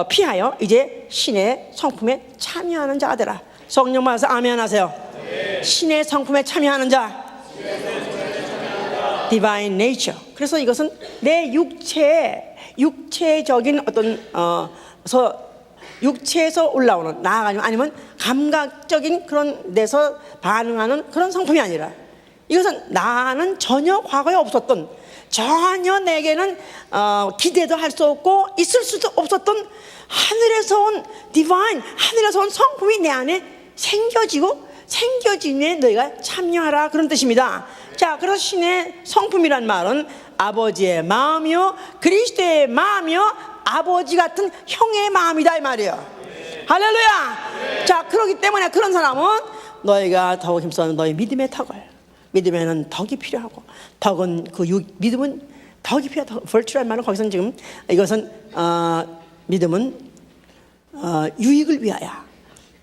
피하여 이제 신의 성품에 참여하는 자가 되라. 성령 받아서 아멘 하세요. 네. 신의 성품에 참여하는 자, divine nature. 그래서 이것은 내 육체적인 어떤 육체에서 올라오는, 나아가면 아니면 감각적인 그런 데서 반응하는 그런 성품이 아니라, 이것은 나는 전혀 과거에 없었던, 전혀 내게는 기대도 할 수 없고 있을 수도 없었던 하늘에서 온 디바인, 하늘에서 온 성품이 내 안에 생겨지면 너희가 참여하라 그런 뜻입니다. 자, 그래서 신의 성품이란 말은 아버지의 마음이요, 그리스도의 마음이요, 아버지 같은 형의 마음이다 이 말이에요. 할렐루야. 자, 그렇기 때문에 그런 사람은 너희가 더욱 힘써 너희 믿음의 덕을, 믿음에는 덕이 필요하고, 덕은 믿음은 덕이 필요하다. virtue란 말은 거기서는 지금 이것은 믿음은 유익을 위하여,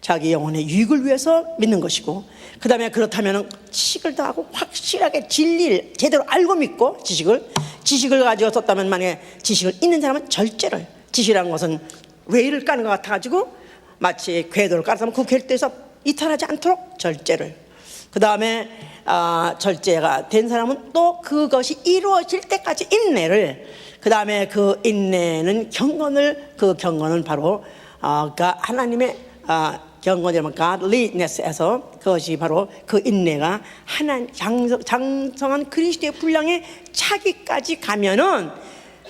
자기 영혼의 유익을 위해서 믿는 것이고, 그 다음에 그렇다면 지식을 더하고 확실하게 진리를 제대로 알고 믿고, 지식을 가지고 썼다면, 만약에 지식을 있는 사람은 절제를, 지식이라는 것은 웨이를 까는 것 같아가지고 마치 궤도를 깔았다면 그 궤도에서 이탈하지 않도록 절제를, 그 다음에 절제가 된 사람은 또 그것이 이루어질 때까지 인내를, 그 다음에 그 인내는 그 경건은 바로 하나님의 경건이라면 godliness에서, 그것이 바로 그 인내가 장성한 그리스도의 분량에 차기까지 가면은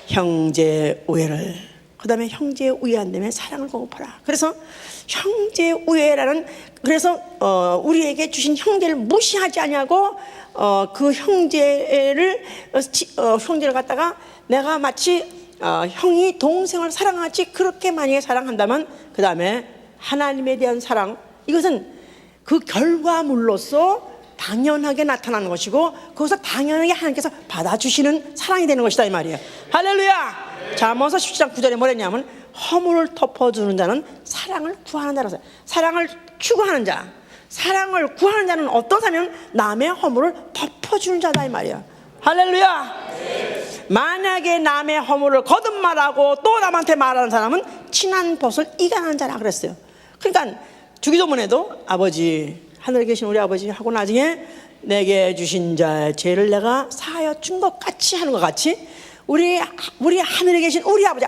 형제우애를, 그 다음에 형제우애 안 되면 사랑을 공급하라. 그래서 형제우애라는, 그래서 우리에게 주신 형제를 무시하지 않냐고, 그 형제를 갖다가 내가 마치 형이 동생을 사랑하지, 그렇게 만약에 사랑한다면 그 다음에 하나님에 대한 사랑, 이것은 그 결과물로서 당연하게 나타나는 것이고, 그것을 당연하게 하나님께서 받아주시는 사랑이 되는 것이다 이 말이에요. 할렐루야. 잠언서 17장 9절에 뭐랬냐면, 허물을 덮어주는 자는 사랑을 구하는 자라서, 사랑을 추구하는 자, 사랑을 구하는 자는 어떤 사람이면 남의 허물을 덮어주는 자다 이 말이야. 할렐루야. 만약에 남의 허물을 거듭말하고 또 남한테 말하는 사람은 친한 벗을 이간하는 자라 그랬어요. 그러니까 주기도문에도 아버지, 하늘에 계신 우리 아버지 하고 나중에 내게 주신 자의 죄를 내가 사하여 준 것 같이 하는 것 같이, 우리 하늘에 계신 우리 아버지,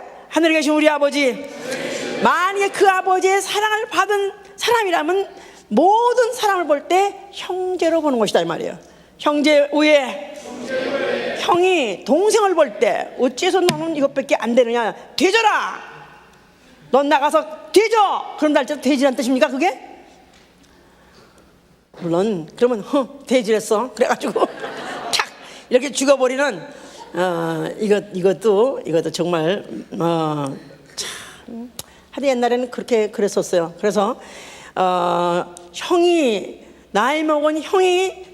만약에 그 아버지의 사랑을 받은 사람이라면 모든 사람을 볼 때 형제로 보는 것이다 이 말이에요. 형제우애. 형이 동생을 볼 때 어째서 너는 이것밖에 안 되느냐, 되져라, 넌 나가서 되져. 그럼 날짜 되지란 뜻입니까 그게? 물론 그러면 돼지랬어 그래가지고 탁 이렇게 죽어버리는 이것도 정말 참 하도 옛날에는 그렇게 그랬었어요. 그래서 형이 나이 먹은 형이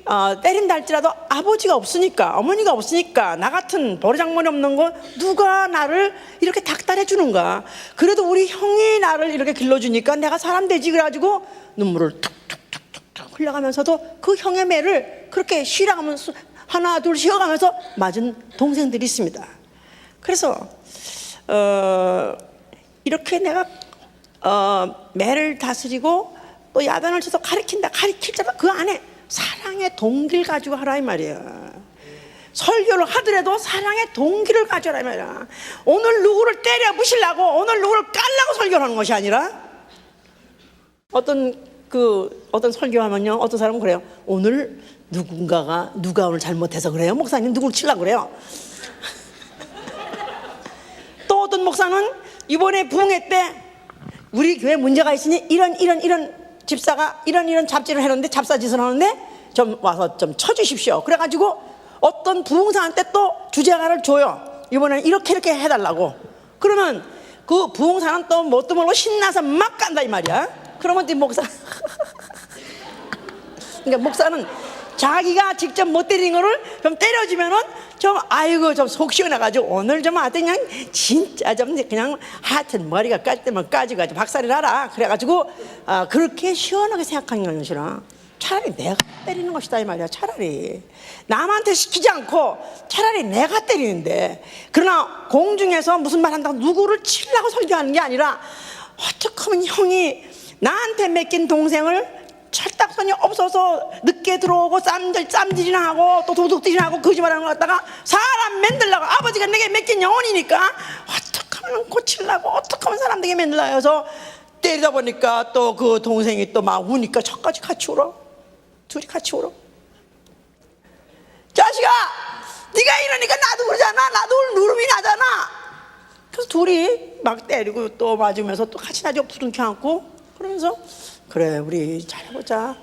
때린다 할지라도 아버지가 없으니까, 어머니가 없으니까, 나 같은 버르장머리 없는 거 누가 나를 이렇게 닥달해 주는가. 그래도 우리 형이 나를 이렇게 길러주니까 내가 사람 되지. 그래가지고 눈물을 툭툭툭툭 흘려가면서도 그 형의 매를 그렇게 쉬라가면서 하나 둘 쉬어가면서 맞은 동생들이 있습니다. 그래서 이렇게 내가 매를 다스리고 또 야단을 쳐서 가리킬 때마다 그 안에 사랑의 동기를 가지고 하라 이 말이야. 설교를 하더라도 사랑의 동기를 가져라 이 말이야. 오늘 누구를 때려 부시려고, 오늘 누구를 깔라고 설교를 하는 것이 아니라, 어떤 설교하면요, 어떤 사람은 그래요. 오늘 누가 오늘 잘못해서 그래요, 목사님 누구를 치려고 그래요. 또 어떤 목사는 이번에 부흥회 때 우리 교회 문제가 있으니 이런 집사가 이런 잡지를 해놓는데, 잡사짓을 하는데 좀 와서 좀 쳐주십시오. 그래가지고 어떤 부흥사한테 또 주제가를 줘요. 이번에는 이렇게 해달라고. 그러면 그 부흥사는 또 뭣도 모르고 신나서 막 간다 이 말이야. 그러면 이 목사 그러니까 목사는 자기가 직접 못 때린 거를 좀 때려주면은 좀 속 시원해가지고 오늘 좀 하여튼 그냥 진짜 좀 그냥 하여튼 머리가 깔 때만 까지고 박살이 나라. 그래가지고 그렇게 시원하게 생각하는 것이라 차라리 내가 때리는 것이다 이 말이야. 차라리 남한테 시키지 않고 차라리 내가 때리는데. 그러나 공중에서 무슨 말 한다고 누구를 치려고 설교하는 게 아니라, 어떻게 하면 형이 나한테 맡긴 동생을 철딱선이 없어서 늦게 들어오고 쌈질이나 하고 또 도둑질이나 하고 거짓말하는 거 갖다가 사람 만들라고, 아버지가 내게 맡긴 영혼이니까 어떻게 하면 고치려고, 어떻게 하면 사람들에게 만들라 해서 때리다 보니까 또 그 동생이 또 막 우니까 저까지 같이 울어. 둘이 같이 울어. 자식아, 네가 이러니까 나도 그러잖아. 나도 누름이 나잖아. 그래서 둘이 막 때리고 또 맞으면서 또 같이 나중에 부둥켜 안고 그러면서, 그래 우리 잘해보자.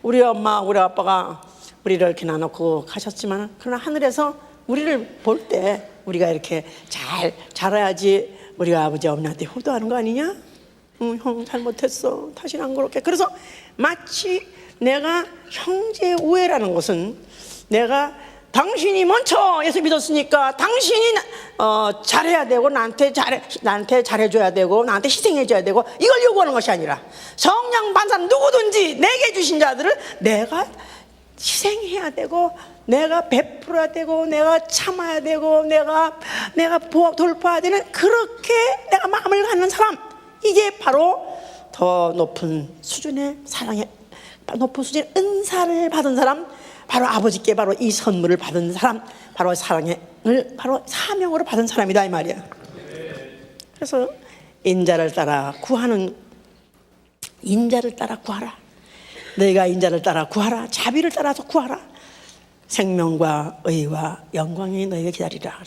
우리 엄마 우리 아빠가 우리를 이렇게 나눠놓고 가셨지만, 그러나 하늘에서 우리를 볼 때 우리가 이렇게 잘 자라야지 우리가 아버지 어머니한테 효도하는 거 아니냐? 형 잘못했어, 다시는 안 그렇게. 그래서 마치 내가 형제 우애라는 것은, 내가 당신이 먼저 예수 믿었으니까 당신이 잘해야 되고 나한테 잘해줘야 되고 나한테 희생해줘야 되고 이걸 요구하는 것이 아니라, 성령 반사 누구든지 내게 주신 자들을 내가 희생해야 되고, 내가 베풀어야 되고, 내가 참아야 되고, 내가 돌파해야 되는, 그렇게 내가 마음을 갖는 사람, 이게 바로 더 높은 수준의 사랑의 높은 수준의 은사를 받은 사람, 바로 아버지께 바로 이 선물을 받은 사람, 바로 사랑을 바로 사명으로 받은 사람이다 이 말이야. 그래서 인자를 따라 구하라. 너희가 인자를 따라 구하라. 자비를 따라서 구하라. 생명과 의와 영광이 너희에게 기다리라.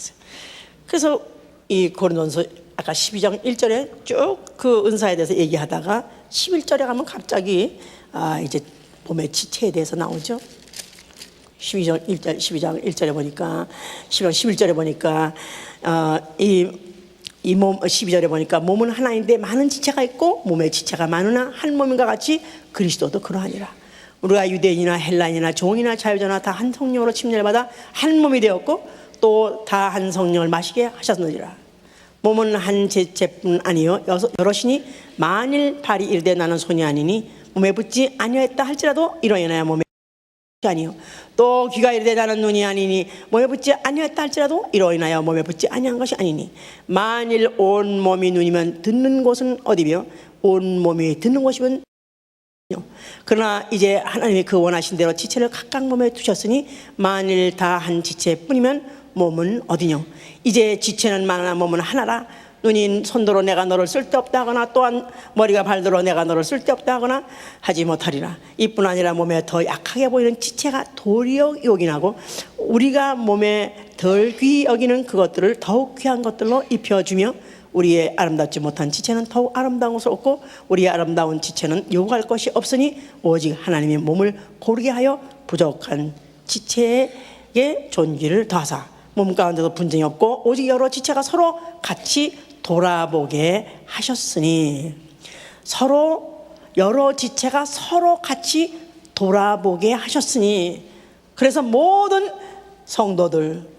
그래서 이 고린도전서 아까 12장 1절에 쭉 그 은사에 대해서 얘기하다가 11절에 가면 갑자기 이제 몸의 지체에 대해서 나오죠. 12장 1절에 보니까, 12장 11절에 보니까 이 몸, 12절에 보니까 몸은 하나인데 많은 지체가 있고 몸의 지체가 많으나 한 몸인가 같이 그리스도도 그러하니라. 우리가 유대인이나 헬라인이나 종이나 자유자나 다 한 성령으로 침례를 받아 한 몸이 되었고 또 다 한 성령을 마시게 하셨느니라. 몸은 한 지체뿐 아니요 여럿이니 만일 발이 이르되 나는 손이 아니니 몸에 붙지 아니하였다 할지라도 이로 인하여 몸에 아니요 또 귀가 이르되 나는 눈이 아니니 몸에 붙지 아니하였다 할지라도 이로 인하여 몸에 붙지 아니한 것이 아니니, 만일 온 몸이 눈이면 듣는 곳은 어디며 온 몸이 듣는 곳이면, 그러나 이제 하나님이 그 원하신 대로 지체를 각각 몸에 두셨으니 만일 다 한 지체뿐이면 몸은 어디뇨? 이제 지체는 많으나 몸은 하나라. 눈이 손으로 내가 너를 쓸데없다 하거나 또한 머리가 발들어 내가 너를 쓸데없다 하거나 하지 못하리라. 이뿐 아니라 몸에 더 약하게 보이는 지체가 도리어 요긴하고 우리가 몸에 덜 귀히 여기는 그것들을 더욱 귀한 것들로 입혀주며 우리의 아름답지 못한 지체는 더욱 아름다운 것을 얻고 우리의 아름다운 지체는 요구할 것이 없으니 오직 하나님의 몸을 고르게 하여 부족한 지체의 존귀를 더하사 몸 가운데도 분쟁이 없고 오직 여러 지체가 서로 같이 돌아보게 하셨으니, 서로 여러 지체가 서로 같이 돌아보게 하셨으니, 그래서 모든 성도들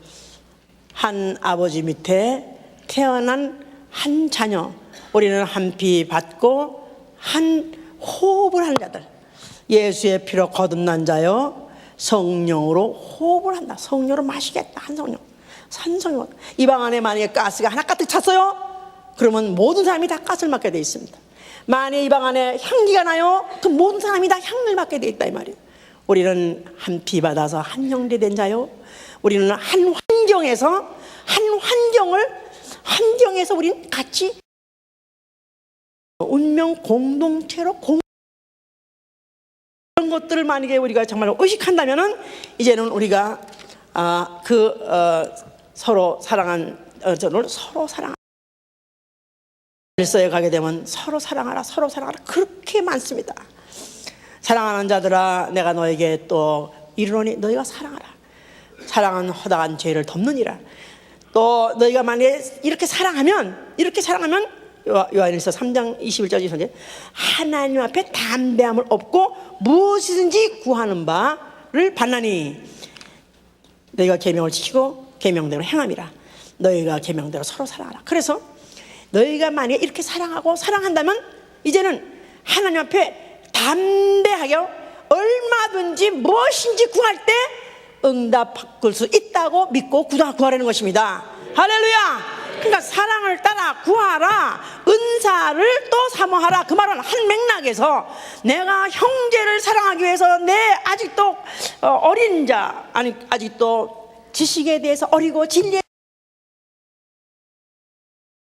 한 아버지 밑에 태어난 한 자녀, 우리는 한 피 받고 한 호흡을 할 자들, 예수의 피로 거듭난 자여 성령으로 호흡을 한다. 성령으로 마시겠다. 한 성령, 산성령. 이 방 안에 만약에 가스가 하나 가득 찼어요, 그러면 모든 사람이 다 가스를 맡게 되어 있습니다. 만약에 이 방 안에 향기가 나요, 그 모든 사람이 다 향을 맡게 되어 있다 이 말이에요. 우리는 한 피 받아서 한 형제 된 자요, 우리는 한 환경에서 우리는 같이 운명 공동체로 그런 것들을 만약에 우리가 정말 의식한다면은 이제는 우리가 서로 사랑한 서로 사랑 질서에 가게 되면 서로 사랑하라 그렇게 많습니다. 사랑하는 자들아 내가 너에게 또 이르노니 너희가 사랑하라. 사랑은 허다한 죄를 덮느니라. 또 너희가 만약에 이렇게 사랑하면 요한일서 3장 21절 22절 하나님 앞에 담대함을 얻고 무엇이든지 구하는 바를 받나니 너희가 계명을 지키고 계명대로 행함이라. 너희가 계명대로 서로 사랑하라. 그래서 너희가 만약에 이렇게 사랑한다면 이제는 하나님 앞에 담대하게 얼마든지 무엇인지 구할 때 응답 받을 수 있다고 믿고 구하라는 것입니다. 할렐루야. 그러니까 사랑을 따라 구하라, 은사를 또 사모하라. 그 말은 한 맥락에서 내가 형제를 사랑하기 위해서 내 아직도 어린 자, 아직도 지식에 대해서 어리고 진리에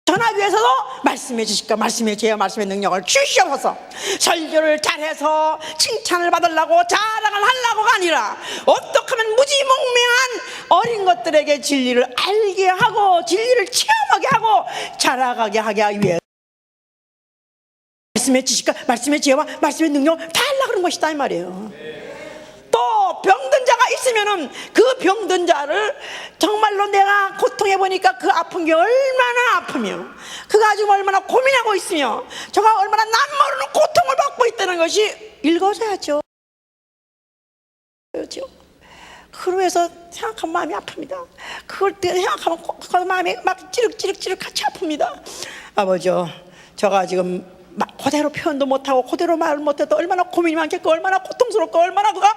전하기 위해서도 말씀의 지식과 말씀의 지혜와 말씀의 능력을 주시옵소서. 설교를 잘해서 칭찬을 받으려고 자랑을 하려고가 아니라 어떻게 하면 무지몽매한 어린 것들에게 진리를 알게 하고 진리를 체험하게 하고 자라가게 하기 위해 말씀의 지식과 말씀의 지혜와 말씀의 능력을 다 하려고 하는 것이다 이 말이에요. 또 병든 자가 있으면은 그 병든 자를 정말로 내가 고통해 보니까 그 아픈 게 얼마나 아프며 그가 지금 얼마나 고민하고 있으며 저가 얼마나 남모르는 고통을 받고 있다는 것이 읽어져야죠. 그러해서 생각하면 마음이 아픕니다. 그걸 생각하면 그 마음이 막 찌륵 같이 아픕니다. 아버지요, 저가 지금 그대로 표현도 못하고 그대로 말을 못해도 얼마나 고민이 많겠고 얼마나 고통스럽고 얼마나 그가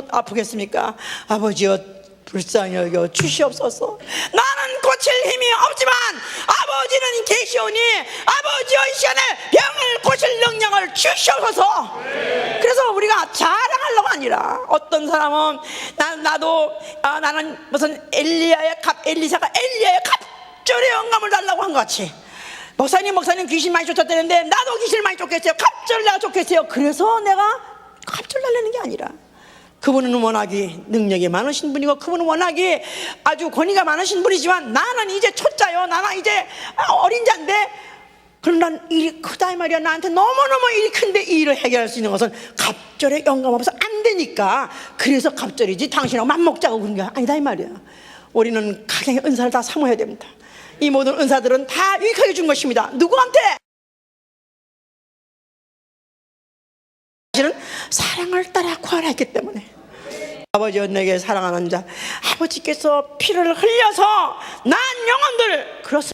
아프겠습니까? 아버지여 불쌍히 여겨 주시옵소서. 나는 고칠 힘이 없지만 아버지는 계시오니 아버지여 이 시간에 병을 고칠 능력을 주시옵소서. 그래서 우리가 자랑하려고 아니라 어떤 사람은 나는 무슨 엘리사가 엘리야의 갑절의 영감을 달라고 한 것 같이 목사님 귀신 많이 쫓았다는데 나도 귀신을 많이 쫓겠어요. 갑절 내가 쫓겠어요. 그래서 내가 갑절 달라는 게 아니라 그분은 워낙에 능력이 많으신 분이고 그분은 워낙에 아주 권위가 많으신 분이지만 나는 이제 초짜요. 나는 이제 어린 자인데 그럼 난 일이 크다 이 말이야. 나한테 너무너무 일이 큰데 이 일을 해결할 수 있는 것은 갑절에 영감 없어서 안 되니까 그래서 갑절이지 당신하고 맘먹자고 그런 게 아니다 이 말이야. 우리는 각양의 은사를 다 사모해야 됩니다. 이 모든 은사들은 다 유익하게 준 것입니다. 누구한테? 사실은 사랑을 따라 구하라 했기 때문에 아버지여 내게 사랑하는 자 아버지께서 피를 흘려서 난 영혼들 그렇습니다.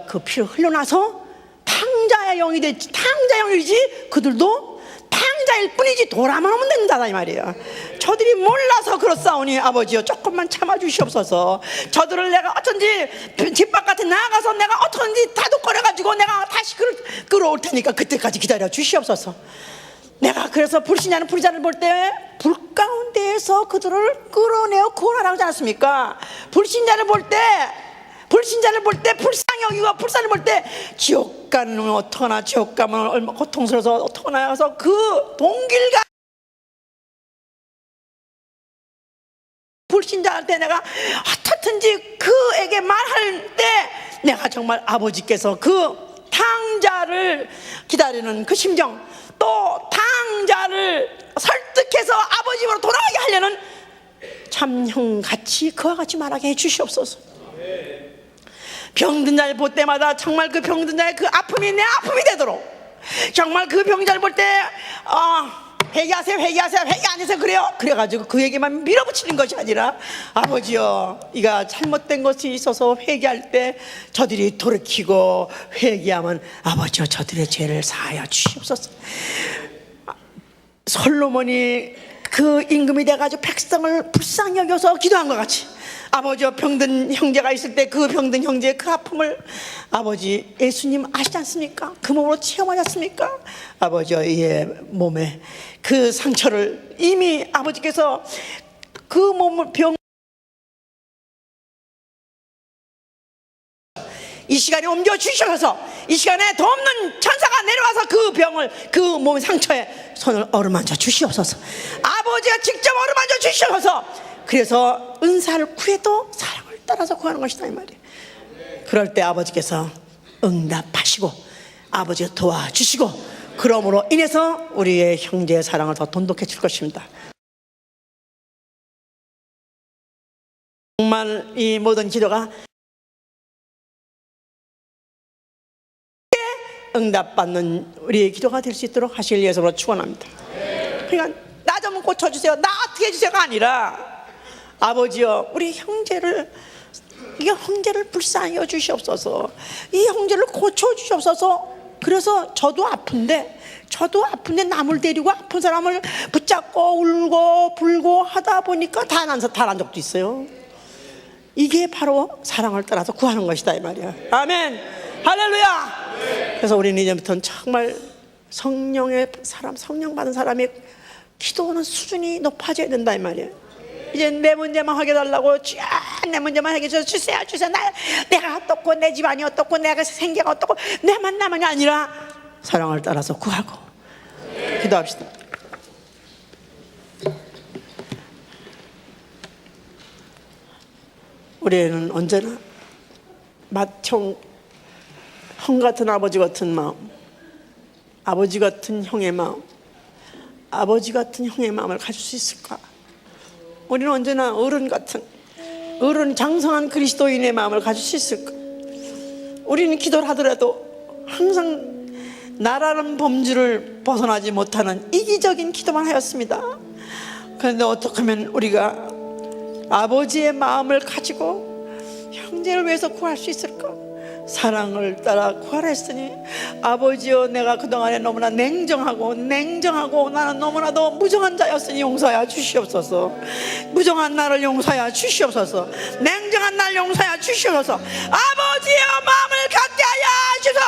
그 피를 흘려놔서 탕자의 영이 됐지. 탕자의 영이지 그들도 탕자일 뿐이지 돌아만 오면 된다 이 말이에요. 저들이 몰라서 그렇사오니 아버지여 조금만 참아주시옵소서. 저들을 내가 어쩐지 집 바깥에 나가서 내가 어쩐지 다독거려가지고 내가 다시 끌어올 테니까 그때까지 기다려 주시옵소서. 내가 그래서 불신자는 불자를 볼 때 불 가운데에서 그들을 끌어내어 구원하라고 하지 않았습니까? 불신자를 볼 때 불쌍히 여기고 불쌍히 볼 때 지옥 가는 어떡하나 지옥 가면 얼마나 고통스러워서 어떡하나 해서 그 동길가 주신 자한테 내가 어떻든지 그에게 말할 때 내가 정말 아버지께서 그 탕자를 기다리는 그 심정, 또 탕자를 설득해서 아버지 집으로 돌아가게 하려는 참 형같이 그와 같이 말하게 해 주시옵소서. 병든 자를 볼 때마다 정말 그 병든 자의 그 아픔이 내 아픔이 되도록, 정말 그 병자를 볼 때 회개하세요, 회개하세요, 회개 안 해서 그래요, 그래가지고 그에게만 밀어붙이는 것이 아니라 아버지여, 이가 잘못된 것이 있어서 회개할 때 저들이 돌이키고 회개하면 아버지여 저들의 죄를 사하여 주시옵소서. 솔로몬이 그 임금이 돼가지고 백성을 불쌍히 여겨서 기도한 것 같이 아버지여, 병든 형제가 있을 때 그 병든 형제의 그 아픔을 아버지 예수님 아시지 않습니까? 그 몸으로 체험하셨습니까? 아버지여, 이의 몸에 그 상처를 이미 아버지께서 그 몸을 이 시간에 옮겨 주셔서 이 시간에 더 없는 천사가 내려와서 그 병을, 그 몸의 상처에 손을 어루만져 주시옵소서. 아버지가 직접 어루만져 주시옵소서. 그래서 은사를 구해도 사랑을 따라서 구하는 것이다 이 말이에요. 그럴 때 아버지께서 응답하시고 아버지가 도와주시고, 그러므로 인해서 우리의 형제의 사랑을 더 돈독해 줄 것입니다. 정말 이 모든 기도가 응답받는 우리의 기도가 될 수 있도록 하실 예수로 축원합니다. 그러니까 나 좀 고쳐주세요, 나 어떻게 해주세요가 아니라 아버지여, 우리 형제를, 이 형제를 불쌍히 여주시옵소서. 이 형제를 고쳐주시옵소서. 그래서 저도 아픈데 남을 데리고 아픈 사람을 붙잡고 울고 불고 하다 보니까 달한 적도 있어요. 이게 바로 사랑을 따라서 구하는 것이다 이 말이야. 아멘, 할렐루야. 그래서 우리는 이제부터는 정말 성령의 사람, 성령 받은 사람의 기도하는 수준이 높아져야 된다 이 말이야. 이제 내 문제만 해결달라고, 내 문제만 해결해 주세요, 내가 어떻고 내 집안이 어떻고 내가 생계가 어떻고 내 만남이 아니라 사랑을 따라서 구하고 기도합시다. 우리는 언제나 맏형 같은 아버지 같은 마음, 아버지 같은 형의 마음, 아버지 같은 형의 마음을 가질 수 있을까? 우리는 언제나 어른 같은, 어른 장성한 그리스도인의 마음을 가질 수 있을까? 우리는 기도를 하더라도 항상 나라는 범주를 벗어나지 못하는 이기적인 기도만 하였습니다. 그런데 어떻게 하면 우리가 아버지의 마음을 가지고 형제를 위해서 구할 수 있을까? 사랑을 따라 구하라 했으니 아버지여, 내가 그동안에 너무나 냉정하고 나는 너무나도 무정한 자였으니 용서하여 주시옵소서. 무정한 나를 용서하여 주시옵소서. 냉정한 나를 용서하여 주시옵소서. 아버지여, 마음을 갖게 하여 주소서.